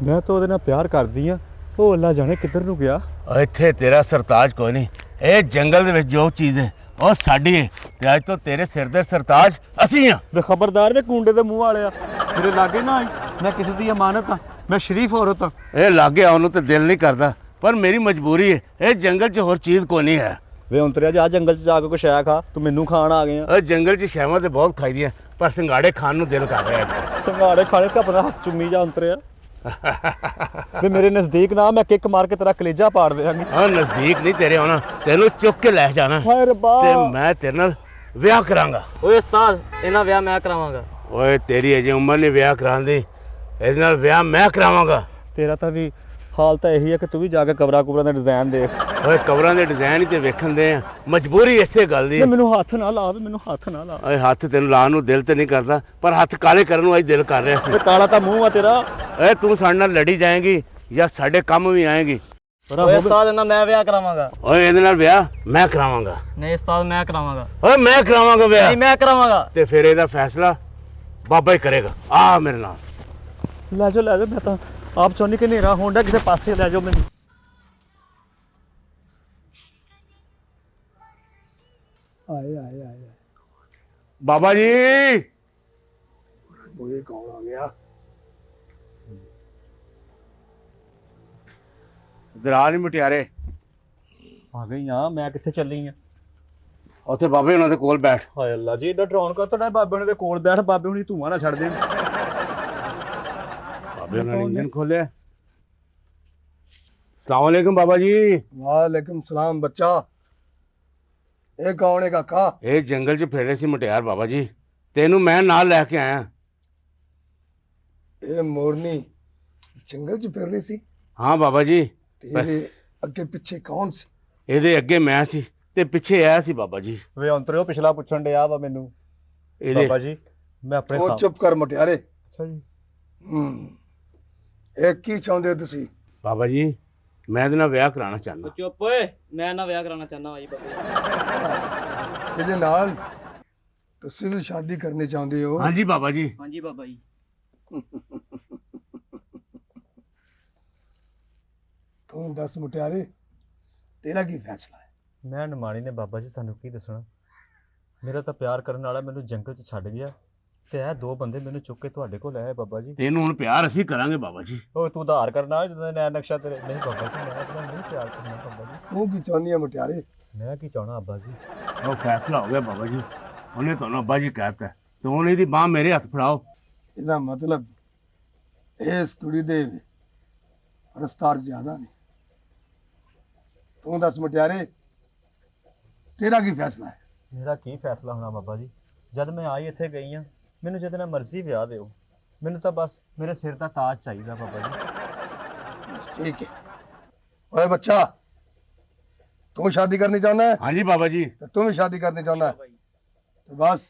ਮੈਂ ਤਾਂ ਉਹਦੇ ਨਾਲ ਪਿਆਰ ਕਰਦੀ ਆ। ਉਹ ਅੱਲਾ ਜਾਣੇ ਕਿੱਧਰ ਨੂੰ ਗਿਆ। ਇੱਥੇ ਤੇਰਾ ਸਰਤਾਜ ਕੋਈ ਨਹੀਂ। ਇਹ ਜੰਗਲ ਦੇ ਵਿੱਚ ਜੋ ਚੀਜ਼ ਹੈ ਉਹ ਸਾਡੀ ਹੈ, ਤੇ ਅੱਜ ਤੋਂ ਤੇਰੇ ਸਿਰ ਦੇ ਸਰਤਾਜ ਅਸੀਂ ਆ। ਵੇ ਖਬਰਦਾਰ ਵੇ ਕੁੰਡੇ ਦੇ ਮੂੰਹ ਵਾਲਿਆ, ਮੇਰੇ ਲਾਗੇ ਨਾ ਆਈ। ਮੈਂ ਕਿਸੇ ਦੀ ਅਮਾਨਤ ਆ, ਮੈਂ ਸ਼ਰੀਫ ਔਰਤ ਆ। ਇਹ ਲਾਗੇ ਆਉਣ ਨੂੰ ਤੇ ਦਿਲ ਨਹੀਂ ਕਰਦਾ, ਪਰ ਮੇਰੀ ਮਜਬੂਰੀ ਹੈ। ਇਹ ਜੰਗਲ 'ਚ ਹੋਰ ਚੀਜ਼ ਕੋਈ ਨਹੀਂ ਹੈ। ਵੇ ਉਂਤਰਿਆ ਜਾ ਜੰਗਲ 'ਚ ਜਾ ਕੇ ਕੁਛ ਐ ਖਾ, ਤੂੰ ਮੈਨੂੰ ਖਾਣ ਆ ਗਿਆ। ਉਹ ਜੰਗਲ 'ਚ ਸ਼ੈਵਾਂ ਤੇ ਬਹੁਤ ਖਾਈਦੀਆਂ, ਪਰ ਸਿੰਗਾੜੇ ਖਾਣ ਨੂੰ ਦਿਲ ਕਰ ਰਿਹਾ ਅੱਜ। ਸੰਘਾੜੇ ਖਾਣੇ ਤੇ ਆਪਣਾ ਹੱਥ ਚੁੰਮੀ ਜਾ ਉਂਤਰਿਆ। ਵੇ ਮੇਰੇ ਨਜ਼ਦੀਕ ਨਾ, ਮੈਂ ਕਿੱਕ ਮਾਰ ਕੇ ਤੇਰਾ ਕਲੇਜਾ ਪਾੜ ਦੇਵਾਂਗੀ। ਹਾਂ ਨਜ਼ਦੀਕ ਨਹੀਂ ਤੇਰੇ ਆਉਣਾ, ਤੈਨੂੰ ਚੁੱਕ ਕੇ ਲੈ ਜਾਣਾ, ਹਾਏ ਰੱਬਾ। ਤੇ ਮੈਂ ਤੇਰੇ ਨਾਲ ਵਿਆਹ ਕਰਾਂਗਾ। ਓਏ ਉਸਤਾਦ, ਇਹਨਾਂ ਵਿਆਹ ਮੈਂ ਕਰਾਵਾਂਗਾ। ਓਏ ਤੇਰੀ ਅਜੇ ਉਮਰ ਨਹੀਂ ਵਿਆਹ ਕਰਾਉਣ ਦੀ, ਇਹਦੇ ਨਾਲ ਵਿਆਹ ਮੈਂ ਕਰਾਵਾਂਗਾ। ਤੇਰਾ ਤਾਂ ਵੀ ਹਾਲ ਤਾਂ ਇਹੀ ਹੈ ਕਿ ਤੂੰ ਵੀ ਜਾ ਕੇ ਕਬਰਾਂ ਕੁਬਰਾਂ ਦਾ ਡਿਜ਼ਾਈਨ ਦੇਖ। ਓਏ ਕਬਰਾਂ ਦੇ ਡਿਜ਼ਾਈਨ ਹੀ ਤੇ ਵੇਖਣ ਦੇ ਆ, ਮਜਬੂਰੀ ਇਸੇ ਗੱਲ ਦੀ। ਮੈਨੂੰ ਹੱਥ ਨਾ ਲਾ, ਮੈਨੂੰ ਹੱਥ ਨਾ ਲਾ। ਓਏ ਹੱਥ ਤੈਨੂੰ ਲਾਉਣ ਨੂੰ ਦਿਲ ਤੇ ਨਹੀਂ ਕਰਦਾ, ਪਰ ਹੱਥ ਕਾਲੇ ਕਰਨ ਨੂੰ ਅੱਜ ਦਿਲ ਕਰ ਰਿਹਾ ਸੀ। ਵੇ ਕਾਲਾ ਤਾਂ ਮੂੰਹ ਆ ਤੇਰਾ। ਓਏ ਤੂੰ ਸਾਡੇ ਨਾਲ ਲੜੀ ਜਾਏਂਗੀ ਜਾਂ ਸਾਡੇ ਕੰਮ ਵੀ ਆਏਂਗੀ? ਓਏ ਉਸਤਾਦ, ਇਹਨਾਂ ਮੈਂ ਵਿਆਹ ਕਰਾਵਾਂਗਾ। ਓਏ ਇਹਦੇ ਨਾਲ ਵਿਆਹ ਮੈਂ ਕਰਾਵਾਂਗਾ। ਨਹੀਂ ਉਸਤਾਦ, ਮੈਂ ਕਰਾਵਾਂਗਾ। ਓਏ ਮੈਂ ਕਰਾਵਾਂਗਾ ਵਿਆਹ, ਨਹੀਂ ਮੈਂ ਕਰਾਵਾਂਗਾ। ਤੇ ਫਿਰ ਇਹਦਾ ਫੈਸਲਾ ਬਾਬਾ ਹੀ ਕਰੇਗਾ। ਆ ਮੇਰੇ ਨਾਲ ਲੈ ਜਾਓ ਲੈ ਜਾਓ, ਮੈਂ ਤਾਂ ਆਪ ਚਾਹੁੰਦੀ ਕਿ ਹਨੇਰਾ ਹੋਣ ਡਿਆ, ਕਿਸੇ ਪਾਸੇ ਲੈ ਜਾਓ ਮੈਨੂੰ। ਆਏ ਆਏ ਆਏ ਬਾਬਾ ਜੀ। ਉਹ ਕੌਣ ਆ ਗਿਆ? ਦਰਾ ਨਹੀਂ ਮਟਿਆਰੇ, ਆ ਗਈ ਆ, ਮੈਂ ਕਿੱਥੇ ਚੱਲੀ ਆ? ਉੱਥੇ ਬਾਬੇ ਉਹਨਾਂ ਦੇ ਕੋਲ ਬੈਠ। ਹਾਏ ਅੱਲਾ ਜੀ, ਇਹਦਾ ਡਰਾਉਣ ਕਾ ਤੁਹਾਡਾ ਬਾਬੇ ਹੁਣੇ ਦੇ ਕੋਲ ਬੈਠ। ਬਾਬੇ ਹੁਣੀ ਧੂਆਂ ਨਾ ਛੱਡ ਦੇਣ। ਬਾਬੇ ਉਹਨਾਂ ਨੇ ਇੰਜਨ ਖੋਲਿਆ। ਸਲਾਮ ਅਲੈਕੁਮ ਬਾਬਾ ਜੀ। ਵਾਲੇਕੁਮ ਸਲਾਮ ਬੱਚਾ। ਇਹ ਕੌਣ ਹੈ ਕਾਕਾ? ਇਹ ਜੰਗਲ 'ਚ ਫਿਰ ਰਹੇ ਸੀ ਮਟਿਆਰ ਬਾਬਾ ਜੀ, ਤੈਨੂੰ ਮੈਂ ਨਾਲ ਲੈ ਕੇ ਆਇਆ। ਇਹ ਮੋਰਨੀ ਜੰਗਲ 'ਚ ਫਿਰ ਰਹੀ ਸੀ? ਹਾਂ ਬਾਬਾ ਜੀ। ਤੇਰੇ ਅੱਗੇ ਪਿੱਛੇ ਕੌਣ ਸੀ? ਇਹਦੇ ਅੱਗੇ ਮੈਂ ਸੀ ਤੇ ਪਿੱਛੇ ਆਇਆ ਸੀ ਬਾਬਾ ਜੀ। ਵੇ ਅੰਤਰਿਓ ਪਿਛਲਾ ਪੁੱਛਣ ਡਿਆ ਵਾ ਮੈਨੂੰ। ਇਹਦੇ ਬਾਬਾ ਜੀ ਮੈਂ ਆਪਣੇ ਉਹ ਚੁੱਪ ਕਰ ਮਟਿਆਰੇ। ਅੱਛਾ ਜੀ। ਇਹ ਕੀ ਚਾਹੁੰਦੇ ਹੋ ਤੁਸੀਂ? ਬਾਬਾ ਜੀ ਮੈਂ ਇਹਦੇ ਨਾਲ ਵਿਆਹ ਕਰਾਉਣਾ ਚਾਹੁੰਦਾ। ਚੁੱਪ ਓਏ, ਮੈਂ ਨਾ ਵਿਆਹ ਕਰਾਉਣਾ ਚਾਹੁੰਦਾ ਹਾਂ ਜੀ ਬਾਬਾ। ਇਹਦੇ ਨਾਲ ਤੁਸੀਂ ਵੀ ਸ਼ਾਦੀ ਕਰਨੀ ਚਾਹੁੰਦੇ ਹੋ? ਹਾਂਜੀ ਬਾਬਾ ਜੀ। ਹਾਂਜੀ ਬਾਬਾ ਜੀ। ਤੂੰ ਦੱਸ ਮੁਟਿਆਰੇ, ਤੇਰਾ ਕੀ ਫੈਸਲਾ ਹੈ? ਮੈਂ ਨਿਮਾਣੀ ਨੇ ਬਾਬਾ ਜੀ ਤੁਹਾਨੂੰ ਕੀ ਦੱਸਣਾ। ਮੇਰਾ ਤਾਂ ਪਿਆਰ ਕਰਨ ਵਾਲਾ ਮੈਨੂੰ ਜੰਗਲ 'ਚ ਛੱਡ ਗਿਆ ਤੇ ਇਹ ਦੋ ਬੰਦੇ ਮੈਨੂੰ ਚੁੱਕ ਕੇ ਤੁਹਾਡੇ ਕੋਲ ਆਏ ਬਾਬਾ ਜੀ। ਤੈਨੂੰ ਹੁਣ ਪਿਆਰ ਅਸੀਂ ਕਰਾਂਗੇ ਬਾਬਾ ਜੀ। ਉਹ ਤੂੰ ਉਧਾਰ ਕਰਨਾ ਜਦੋਂ ਨੈਣ ਨਕਸ਼ਾ ਤੇਰੇ ਨਹੀਂ ਬਾਬਾ ਜੀ, ਮੈਂ ਆਪਣਾ ਨਹੀਂ ਪਿਆਰ ਕਰਨਾ ਬਾਬਾ ਜੀ। ਤੂੰ ਕੀ ਚਾਹੁੰਦੀ ਹੈ ਮੁਟਿਆਰੇ? ਮੈਂ ਕੀ ਚਾਹਣਾ ਅੱਬਾ ਜੀ। ਉਹ ਫੈਸਲਾ ਹੋ ਗਿਆ ਬਾਬਾ ਜੀ, ਉਹਨੇ ਤੁਹਾਨੂੰ ਅੱਬਾ ਜੀ ਕਹਿਤਾ ਤੇ ਹੁਣ ਇਹਦੀ ਬਾਹ ਮੇਰੇ ਹੱਥ ਫੜਾਓ। ਇਹਦਾ ਮਤਲਬ ਇਸ ਕੁੜੀ ਦੇ ਰਸਤਾਰ ਜ਼ਿਆਦਾ ਨੇ। ਤੂੰ ਦੱਸ ਮੁਟਿਆਰੇ, ਤੇਰਾ ਕੀ ਫੈਸਲਾ ਹੈ? ਮੇਰਾ ਕੀ ਫੈਸਲਾ ਹੋਣਾ ਬਾਬਾ ਜੀ, ਜਦ ਮੈਂ ਆਈ ਇੱਥੇ ਗਈ ਆ, ਮੈਨੂੰ ਜਦ ਨਾਲ ਮਰਜ਼ੀ ਵਿਆਹ ਦਿਓ, ਮੈਨੂੰ ਤਾਂ ਬਸ ਮੇਰੇ ਸਿਰ ਦਾ ਤਾਜ ਚਾਹੀਦਾ ਬਾਬਾ ਜੀ। ਬਸ ਠੀਕ ਹੈ। ਓਏ ਬੱਚਾ, ਤੂੰ ਸ਼ਾਦੀ ਕਰਨੀ ਚਾਹੁੰਦਾ ਹੈ ਹਾਂਜੀ ਬਾਬਾ ਜੀ। ਤੇ ਤੂੰ ਵੀ ਸ਼ਾਦੀ ਕਰਨੀ ਚਾਹੁੰਦਾ ਹੈ ਤੇ ਬਸ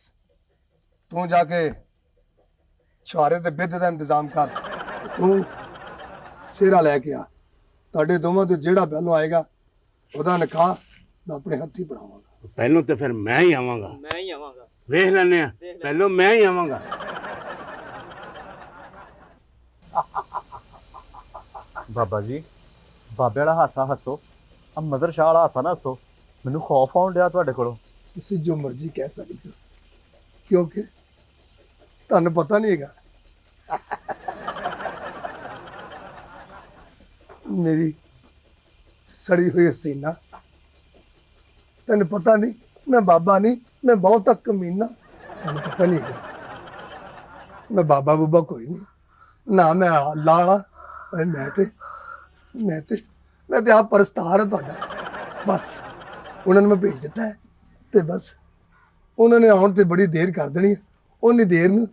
ਤੂੰ ਜਾ ਕੇ ਛੁਹਾਰੇ ਤੇ ਬਿੱਧ ਦਾ ਇੰਤਜ਼ਾਮ ਕਰ। ਤੂੰ ਸਿਹਰਾ ਲੈ ਕੇ ਆ। ਤੁਹਾਡੇ ਦੋਵਾਂ ਤੋਂ ਜਿਹੜਾ ਪਹਿਲੋਂ ਆਏਗਾ ਉਹਦਾ ਨਿਕਾਹ ਮੈਂ ਆਪਣੇ ਹੱਥੀਂ ਪੜਾਵਾਂਗਾ। ਪਹਿਲੋਂ ਤੇ ਫਿਰ ਮੈਂ ਹੀ ਆਵਾਂਗਾ। ਮੈਂ ਹੀ ਆਵਾਂਗਾ। ਵੇਖ ਲੈਨੇ ਆ, ਪਹਿਲੋਂ ਮੈਂ ਹੀ ਆਵਾਂਗਾ। ਬਾਬਾ ਜੀ, ਬਾਬੇ ਵਾਲਾ ਹਾਸਾ ਹੱਸੋ, ਆ ਮਦਰ ਸ਼ਾਹ ਵਾਲਾ ਹਾਸਾ ਨਾ ਹੱਸੋ, ਮੈਨੂੰ ਖੌਫ ਆਉਣ ਡਿਆ ਤੁਹਾਡੇ ਕੋਲੋਂ। ਤੁਸੀਂ ਜੋ ਮਰਜ਼ੀ ਕਹਿ ਸਕਦੇ ਹੋ ਕਿਉਂਕਿ ਤੁਹਾਨੂੰ ਪਤਾ ਨਹੀਂ ਹੈਗਾ ਮੇਰੀ ਸੜੀ ਹੋਈ ਹਸੀਨਾ। ਤੈਨੂੰ ਪਤਾ ਨਹੀਂ ਮੈਂ ਬਾਬਾ ਨਹੀਂ, ਮੈਂ ਬਹੁਤ ਕਮੀਨਾ। ਤੈਨੂੰ ਪਤਾ ਨਹੀਂ ਹੈਗਾ ਮੈਂ ਬਾਬਾ ਬੂਬਾ ਕੋਈ ਨਹੀਂ, ਨਾ ਮੈਂ ਲਾਲਾ। ਮੈਂ ਤੇ ਆਪ ਪਰਸਤਾਰ ਹਾਂ ਤੁਹਾਡਾ। ਬਸ ਉਹਨਾਂ ਨੂੰ ਮੈਂ ਭੇਜ ਦਿੱਤਾ ਹੈ ਤੇ ਬਸ ਉਹਨਾਂ ਨੇ ਆਉਣ ਤੇ ਬੜੀ ਦੇਰ ਕਰ ਦੇਣੀ ਹੈ। ਉਨੀ ਦੇਰ ਨੂੰ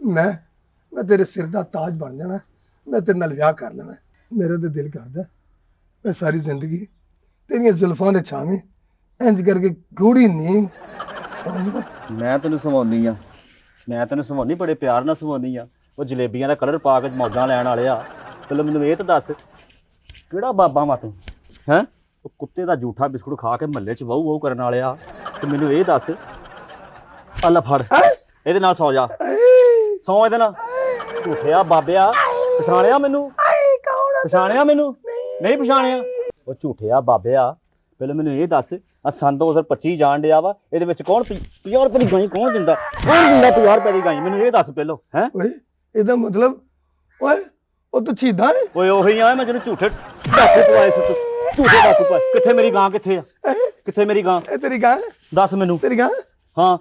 ਮੈਂ ਤੇਰੇ ਸਿਰ ਦਾ ਤਾਜ ਬਣ ਜਾਣਾ। ਮੈਂ ਤੇਰੇ ਨਾਲ ਵਿਆਹ ਕਰ ਲੈਣਾ। ਮੇਰਾ ਤੇ ਦਿਲ ਕਰਦਾ ਮੈਂ ਸਾਰੀ ਜ਼ਿੰਦਗੀ ਤੇਰੀਆਂ ਜ਼ੁਲਫਾਂ ਦੇ ਛਾਵੇਂ ਇੰਜ ਕਰਕੇ ਗੂੜੀ ਨੀਂਦ ਸੌਂ ਜਾਵਾਂ। ਮੈਂ ਤੈਨੂੰ ਸਵਾਉਣੀ ਬੜੇ ਪਿਆਰ ਨਾਲ ਸਵਾਉਣੀ ਆ। ਉਹ ਜਲੇਬੀਆਂ ਦਾ ਕਲਰ ਪਾ ਕੇ ਮੌਜਾਂ ਲੈਣ ਵਾਲੇ ਆ। ਪਹਿਲਾਂ ਮੈਨੂੰ ਇਹ ਤਾਂ ਦੱਸ, ਕਿਹੜਾ ਬਾਬਾ ਵਾ ਤੂੰ? ਹੈਂ, ਉਹ ਕੁੱਤੇ ਦਾ ਜੂਠਾ ਬਿਸਕੁਟ ਖਾ ਕੇ ਮਹੱਲੇ 'ਚ ਵਾਹੂ ਕਰਨ ਵਾਲੇ ਆ। ਤੇ ਮੈਨੂੰ ਇਹ ਦੱਸ, ਆ ਲੈ ਫੜ, ਇਹਦੇ ਨਾਲ ਸੌ ਜਾ, ਸੌ ਇਹਦੇ ਨਾਲ। ਝੂਠਿਆ ਬਾਬਿਆ, ਪਛਾਣਿਆ ਮੈਨੂੰ? ਪਛਾਣਿਆ ਮੈਨੂੰ? ਨਹੀਂ ਪਛਾਣਿਆ? ਉਹ ਝੂਠਿਆ ਬਾਬਿਆ, ਪਹਿਲਾਂ ਮੈਨੂੰ ਇਹ ਦੱਸ, ਆ ਸੰਨ 2025 ਜਾਣ ਡਿਆ ਵਾ, ਇਹਦੇ ਵਿੱਚ ਕੌਣ 50 ਰੁਪਏ ਦੀ ਗਾਈ ਕੌਣ ਦਿੰਦਾ 50 ਰੁਪਏ ਦੀ ਗਾਈ? ਮੈਨੂੰ ਇਹ ਦੱਸ ਪਹਿਲੋਂ। ਹੈਂ ਓਏ ਇਹਦਾ ਮਤਲਬ ਓਏ ਉਹ ਤਾਂ ਛੀਦਾ ਹੈ। ਓਏ ਉਹੀ ਆ, ਮੈਂ ਜਿਹਨੂੰ ਝੂਠੇ ਡਾਕੂ ਪਵਾਏ ਸੀ। ਤੂੰ ਝੂਠੇ ਡਾਕੂ ਪਵਾਏ। ਕਿੱਥੇ ਮੇਰੀ ਗਾਂ? ਕਿੱਥੇ ਆ? ਕਿੱਥੇ ਮੇਰੀ ਗਾਂ? ਇਹ ਤੇਰੀ ਗਾਂ? ਦੱਸ ਮੈਨੂੰ। ਤੇਰੀ ਗਾਂ? ਹਾਂ,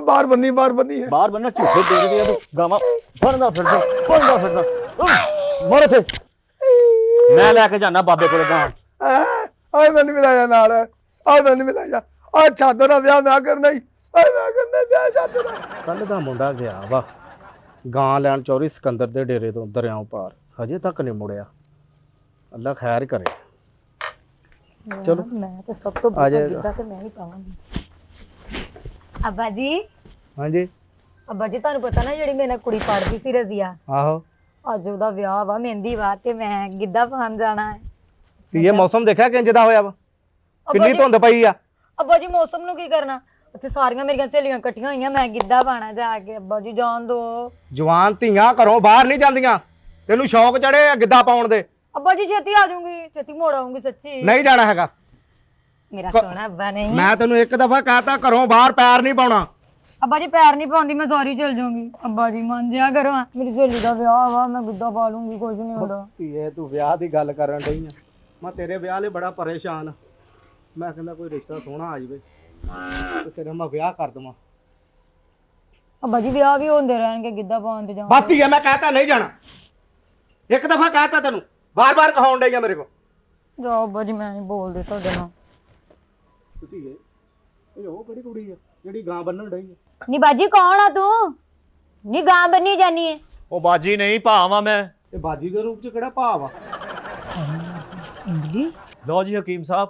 ਬਾਹਰ ਬੰਨੀ ਹੈ। ਬਾਹਰ ਬੰਨਾ ਝੂਠੇ ਦੇ ਦੇ ਤੂੰ ਗਾਵਾਂ ਫੜਦਾ ਫਿਰਦਾ ਮਰ ਇੱਥੇ। ਮੈਂ ਲੈ ਕੇ ਜਾਣਾ ਬਾਬੇ ਕੋਲ ਗਾਂ। ਆਏ ਮੈਨੂੰ ਮਿਲਾਇਆ ਨਾਲ, ਆਏ ਮੈਨੂੰ ਮਿਲਾਇਆ। ਆ ਛਾਦੋ ਨਾਲ ਵਿਆਹ ਨਾ ਕਰਨਾ ਹੀ, ਆਏ ਨਾ ਕਰਨਾ ਵਿਆਹ ਛਾਦੋ ਨਾਲ। ਕੱਲ ਦਾ ਮੁੰਡਾ ਗਿਆ ਵਾ ਗਾਂ ਲੈਣ ਚੌਰੀ ਸਿਕੰਦਰ ਦੇ ਡੇਰੇ ਤੋਂ ਦਰਿਆਓਂ ਪਾਰ, ਹਜੇ ਤੱਕ ਨਹੀਂ ਮੁੜਿਆ। ਅੱਲਾ ਖੈਰ ਕਰੇ। ਚਲੋ। ਮੈਂ ਤਾਂ ਸਭ ਤੋਂ ਆ ਵੱਡਾ ਜਾਏਗਾ। ਗਿੱਧਾ ਤੇ ਮੈਂ ਹੀ ਪਾਵਾਂਗੀ। ਅੱਬਾ ਜੀ, ਹਾਂਜੀ। ਅੱਬਾ ਜੀ ਤੁਹਾਨੂੰ ਪਤਾ ਨਾ ਜਿਹੜੀ ਮੇਰੇ ਨਾਲ ਕੁੜੀ ਪੜ੍ਹਦੀ ਸੀ ਰਜ਼ੀਆ, ਆਹੋ। ਅੱਜ ਉਹਦਾ ਵਿਆਹ ਵਾ, ਮਹਿੰਦੀ ਵਾ, ਤੇ ਮੈਂ ਗਿੱਧਾ ਪਾਉਣ ਜਾਣਾ ਹੈ। ਵੀ ਇਹ ਮੌਸਮ ਦੇਖਿਆ ਕਿੰਜ ਦਾ ਹੋਇਆ ਵਾ? ਅੱਬਾ ਕਿੰਨੀ ਜੀ- ਧੁੰਦ ਪਈ ਆ। ਅੱਬਾ ਜੀ ਮੌਸਮ ਨੂੰ ਕੀ ਕਰਨਾ, ਉੱਥੇ ਸਾਰੀਆਂ ਮੇਰੀਆਂ ਸਹੇਲੀਆਂ ਇਕੱਠੀਆਂ ਹੋਈਆਂ, ਮੈਂ ਗਿੱਧਾ ਪਾਣਾ ਜਾ ਕੇ। ਅੱਬਾ ਜੀ ਜਾਣ ਦੋ। ਜਵਾਨ ਧੀਆਂ ਘਰੋਂ ਬਾਹਰ ਨਹੀਂ ਜਾਂਦੀਆਂ। ਤੈਨੂੰ ਸ਼ੌਕ ਚੜੇ ਆ ਗਿੱਧਾ ਪਾਉਣ ਦੇ। ਅੱਬਾ ਜੀ ਛੇਤੀ ਆ ਜਾਊਂਗੀ, ਛੇਤੀ ਮੋੜ ਆਊਂਗੀ ਸੱਚੀ। ਨਹੀਂ ਜਾਣਾ ਹੈਗਾ। ਮੇਰਾ ਸੋਹਣਾ ਅੱਬਾ ਨਹੀਂ। ਮੈਂ ਤੈਨੂੰ ਇੱਕ ਦਫਾ ਕਹਤਾ ਘਰੋਂ ਬਾਹਰ ਪੈਰ ਨਹੀਂ ਪਾਉਣਾ। ਅੱਬਾ ਜੀ ਪੈਰ ਨਹੀਂ ਪਾਉਂਦੀ, ਮੈਂ ਸੌਰੀ ਚਲ ਜਾਊਂਗੀ। ਅੱਬਾ ਜੀ ਮੰਨ ਜਿਆ ਕਰੋ, ਮੇਰੀ ਸਹੇਲੀ ਦਾ ਵਿਆਹ ਵਾ, ਮੈਂ ਗਿੱਧਾ ਪਾ ਲੂੰਗੀ, ਕੁਝ ਨਹੀਂ ਹੁੰਦਾ। ਇਹ ਤੂੰ ਵਿਆਹ ਦੀ ਗੱਲ ਕਰਨ ਡਈ ਆ। ਮੈਂ ਤੇਰੇ ਵਿਆਹ ਲਈ ਬੜਾ ਪਰੇਸ਼ਾਨ ਆ। ਮੈਂ ਕਹਿੰਦਾ ਕੋਈ ਰਿਸ਼ਤਾ ਸੋਹਣਾ ਆ ਜਾਵੇ ਤੇ ਤੇਰਾ ਮੈਂ ਵਿਆਹ ਕਰ ਦਵਾਂ। ਅੱਬਾ ਜੀ ਵਿਆਹ ਵੀ ਹੁੰਦੇ ਰਹਿਣਗੇ, ਗਿੱਧਾ ਪਾਉਣ ਤੇ ਜਾਵਾਂ। ਬਸ ਠੀਕ ਹੈ, ਮੈਂ ਕਹਤਾ ਨਹੀਂ ਜਾਣਾ। ਇੱਕ ਦਫਾ ਕਹਤਾ ਤੈਨੂੰ, ਬਾਰ-ਬਾਰ ਕਹਾਉਣ ਡਈ ਆ ਮੇਰੇ ਕੋਲ। ਜਾਓ ਅੱਬਾ ਜੀ, ਮੈਂ ਨਹੀਂ ਬੋਲਦੀ ਤੁਹਾਡੇ ਨਾਲ। ਤੁਸੀਂ ਇਹ ਉਹ ਕਿਹੜੀ ਕੁੜੀ ਆ ਜਿਹੜੀ ਗਾਂ ਬੰਨਣ ਡਈ ਆ? ਨੀ ਬਾਜੀ ਕੌਣ ਆ ਤੂੰ? ਨੀ ਗਾਂ ਬੰਨੀ ਜਾਨੀ ਏ? ਉਹ ਬਾਜੀ ਨਹੀਂ ਭਾਵਾਂ ਮੈਂ। ਇਹ ਬਾਜੀ ਦੇ ਰੂਪ ਚ ਕਿਹੜਾ ਭਾਵ ਆ? ਲਓ ਜੀ ਹਕੀਮ ਸਾਹਿਬ,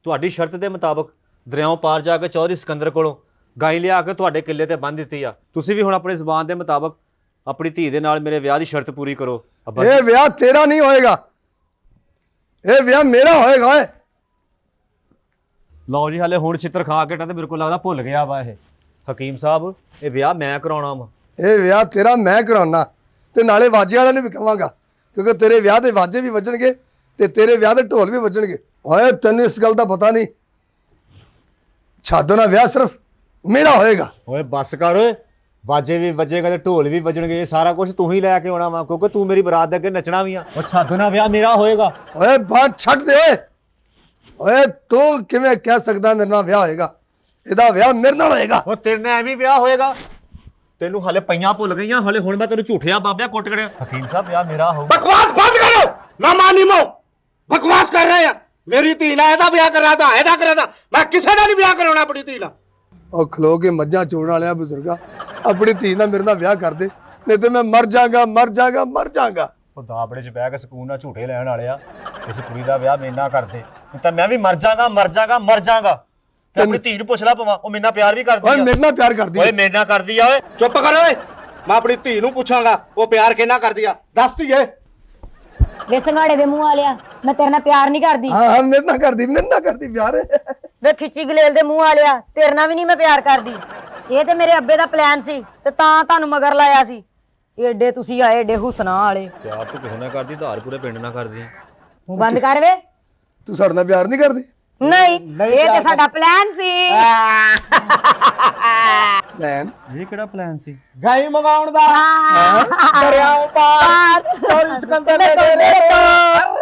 ਤੁਹਾਡੀ ਸ਼ਰਤ ਦੇ ਮੁਤਾਬਕ ਦਰਿਆਓਂ ਪਾਰ ਜਾ ਕੇ ਚੌਧਰੀ ਸਿਕੰਦਰ ਕੋਲੋਂ ਗਾਈ ਲਿਆ ਕੇ ਤੁਹਾਡੇ ਕਿੱਲੇ ਤੇ ਬੰਨ੍ਹ ਦਿੱਤੀ ਆ। ਤੁਸੀਂ ਵੀ ਹੁਣ ਆਪਣੀ ਜ਼ੁਬਾਨ ਦੇ ਮੁਤਾਬਕ ਆਪਣੀ ਧੀ ਦੇ ਨਾਲ ਮੇਰੇ ਵਿਆਹ ਦੀ ਸ਼ਰਤ ਪੂਰੀ ਕਰੋ। ਅੱਬਾ ਜੀ, ਇਹ ਵਿਆਹ ਤੇਰਾ ਨਹੀਂ ਹੋਏਗਾ, ਇਹ ਵਿਆਹ ਮੇਰਾ ਹੋਏਗਾ। ਓਏ ਲਓ ਜੀ, ਹਾਲੇ ਹੁਣ ਛਿੱਤਰ ਖਾ ਕੇ ਤੇ ਮੇਰੇ ਕੋਲ ਲੱਗਦਾ ਭੁੱਲ ਗਿਆ ਵਾ ਇਹ। ਹਕੀਮ ਸਾਹਿਬ, ਇਹ ਵਿਆਹ ਮੈਂ ਕਰਾਉਣਾ ਵਾ। ਇਹ ਵਿਆਹ ਤੇਰਾ ਮੈਂ ਕਰਾਉਣਾ ਤੇ ਨਾਲੇ ਵਾਜੇ ਵਾਲਿਆਂ ਨੂੰ ਵੀ ਕਹਾਂਗਾ, ਕਿਉਂਕਿ ਤੇਰੇ ਵਿਆਹ ਦੇ ਵਾਜੇ ਵੀ ਵੱਜਣਗੇ ਤੇ ਤੇਰੇ ਵਿਆਹ ਦੇ ਢੋਲ ਵੀ ਵੱਜਣਗੇ। ਓਏ ਤੈਨੂੰ ਇਸ ਗੱਲ ਦਾ ਪਤਾ ਨਹੀਂ, ਛਾਦੋ ਨਾਲ ਵਿਆਹ ਸਿਰਫ ਮੇਰਾ ਹੋਏਗਾ। ਓਏ ਬੱਸ ਕਰ ਓਏ, ਬਾਜੇ ਵੀ ਵੱਜੇਗਾ ਤੇ ਢੋਲ ਵੀ ਵੱਜਣਗੇ, ਇਹ ਸਾਰਾ ਕੁਝ ਤੂੰ ਹੀ ਲੈ ਕੇ ਆਉਣਾ ਵਾ, ਕਿਉਂਕਿ ਤੂੰ ਮੇਰੀ ਬਰਾਤ ਦੇ ਅੱਗੇ ਨੱਚਣਾ ਵੀ ਆ। ਉਹ ਛੱਡ ਨਾ, ਵਿਆਹ ਮੇਰਾ ਹੋਏਗਾ। ਓਏ ਬਾਤ ਛੱਡ ਦੇ ਓਏ। ਓਏ ਤੂੰ ਕਿਵੇਂ ਕਹਿ ਸਕਦਾ ਮੇਰੇ ਨਾਲ ਵਿਆਹ ਹੋਏਗਾ? ਇਹਦਾ ਵਿਆਹ ਮੇਰੇ ਨਾਲ ਹੋਏਗਾ। ਉਹ ਤੇਰੇ ਨਾਲ ਐਵੇਂ ਵਿਆਹ ਹੋਏਗਾ? ਤੈਨੂੰ ਹਲੇ ਪਈਆਂ ਭੁੱਲ ਗਈਆਂ, ਹਲੇ ਹੁਣ ਮੈਂ ਤੈਨੂੰ ਝੂਠਿਆ ਬਾਬਿਆ ਕੁੱਟ ਕਰਿਆ। ਹਕੀਮ ਸਾਹਿਬ, ਵਿਆਹ ਮੇਰਾ ਹੋਊਗਾ। ਬਕਵਾਸ ਬੰਦ ਕਰੋ ਨਾ ਮਾਨੀਮੋ, ਬਕਵਾਸ ਕਰ ਰਹੇ ਆ। ਮੇਰੀ ਧੀ ਨਾਲ ਇਹਦਾ ਵਿਆਹ ਕਰਾਦਾ, ਇਹਦਾ ਕਰਾਦਾ, ਮੈਂ ਕਿਸੇ ਨਾਲ ਨਹੀਂ ਵਿਆਹ ਕਰਾਉਣਾ ਆਪਣੀ ਧੀ ਨਾਲ। ਉਹ ਖਲੋ ਕੇ ਮੱਝਾਂ ਚੋਣ ਵਾਲਿਆ ਬਜ਼ੁਰਗਾ, ਆਪਣੀ ਧੀ ਨਾਲ ਮੇਰੇ ਨਾਲ ਵਿਆਹ ਕਰ ਦੇ, ਨਹੀਂ ਤੇ ਮੈਂ ਮਰ ਜਾਗਾ ਮਰ ਜਾਗਾ ਮਰ ਜਾਗਾ। ਉਹ ਦਾਬੜੇ 'ਚ ਬਹਿ ਕੇ ਸਕੂਨ ਨਾਲ ਝੂਠੇ ਲੈਣ ਵਾਲਿਆ, ਇਸ ਕੁੜੀ ਦਾ ਵਿਆਹ ਮੇਰੇ ਨਾਲ ਕਰਦੇ ਤਾਂ ਮੈਂ ਵੀ ਮਰ ਜਾਗਾ ਮਰ ਜਾਗਾ ਮਰ ਜਾਗਾ। ਤੇ ਆਪਣੀ ਧੀ ਨੂੰ ਪੁੱਛ ਲਾ ਪਵਾਂ, ਉਹ ਮੇਰੇ ਨਾਲ ਪਿਆਰ ਵੀ ਕਰਦੀ ਆ। ਓਏ ਮੇਰੇ ਨਾਲ ਪਿਆਰ ਕਰਦੀ ਓਏ ਮੇਰੇ ਨਾਲ ਕਰਦੀ ਆ। ਓਏ ਚੁੱਪ ਕਰ ਓਏ, ਮੈਂ ਆਪਣੀ ਧੀ ਨੂੰ ਪੁੱਛਾਂਗਾ ਉਹ ਪਿਆਰ ਕਿਹਨਾਂ ਕਰਦੀ ਆ, ਦੱਸ ਧੀਏ। ਵੇ ਸੰਘਾੜੇ ਦੇ ਮੂੰਹ ਵਾਲਿਆ, ਮੈਂ ਤੇਰੇ ਨਾਲ ਪਿਆਰ ਨਹੀਂ ਕਰਦੀ। ਹਾਂ ਮੇਰੇ ਨਾਲ ਕਰਦੀ ਪਿਆਰ। ਵੇ ਖਿੱਚੀ ਗਲੇਲ ਦੇ ਮੂੰਹ ਵਾਲਿਆ, ਤੇਰੇ ਨਾਲ ਵੀ ਨਹੀਂ ਮੈਂ ਪਿਆਰ ਕਰਦੀ। ਇਹ ਤੇ ਮੇਰੇ ਅੱਬੇ ਦਾ ਪਲਾਨ ਸੀ ਤੇ ਤਾਂ ਤੁਹਾਨੂੰ ਮਗਰ ਲਾਇਆ ਸੀ। ਏਡੇ ਤੁਸੀਂ ਆਏ ਏਡੇ ਹੁਸਨਾ ਵਾਲੇ। ਪਿਆਰ ਤੂੰ ਕਿਸੇ ਨਾਲ ਕਰਦੀ, ਧਾਰ ਪੂਰੇ ਪਿੰਡ ਨਾਲ ਕਰਦੀ। ਮੂੰਹ ਬੰਦ ਕਰ ਵੇ। ਤੂੰ ਸਾਡੇ ਨਾਲ ਪਿਆਰ ਨਹੀਂ ਕਰਦੀ? ਨਹੀਂ, ਇਹ ਤੇ ਸਾਡਾ ਪਲਾਨ ਸੀ। ਲੈਨ ਇਹ ਕਿਹੜਾ ਪਲਾਨ ਸੀ? ਗਾਈ ਮਗਾਉਣ ਦਾ, ਦਰਿਆਓਂ ਪਾਰ, ਚੋਰੀ ਸਿਕੰਦਰ ਦੇ ਮੇਰੇ ਤੋਂ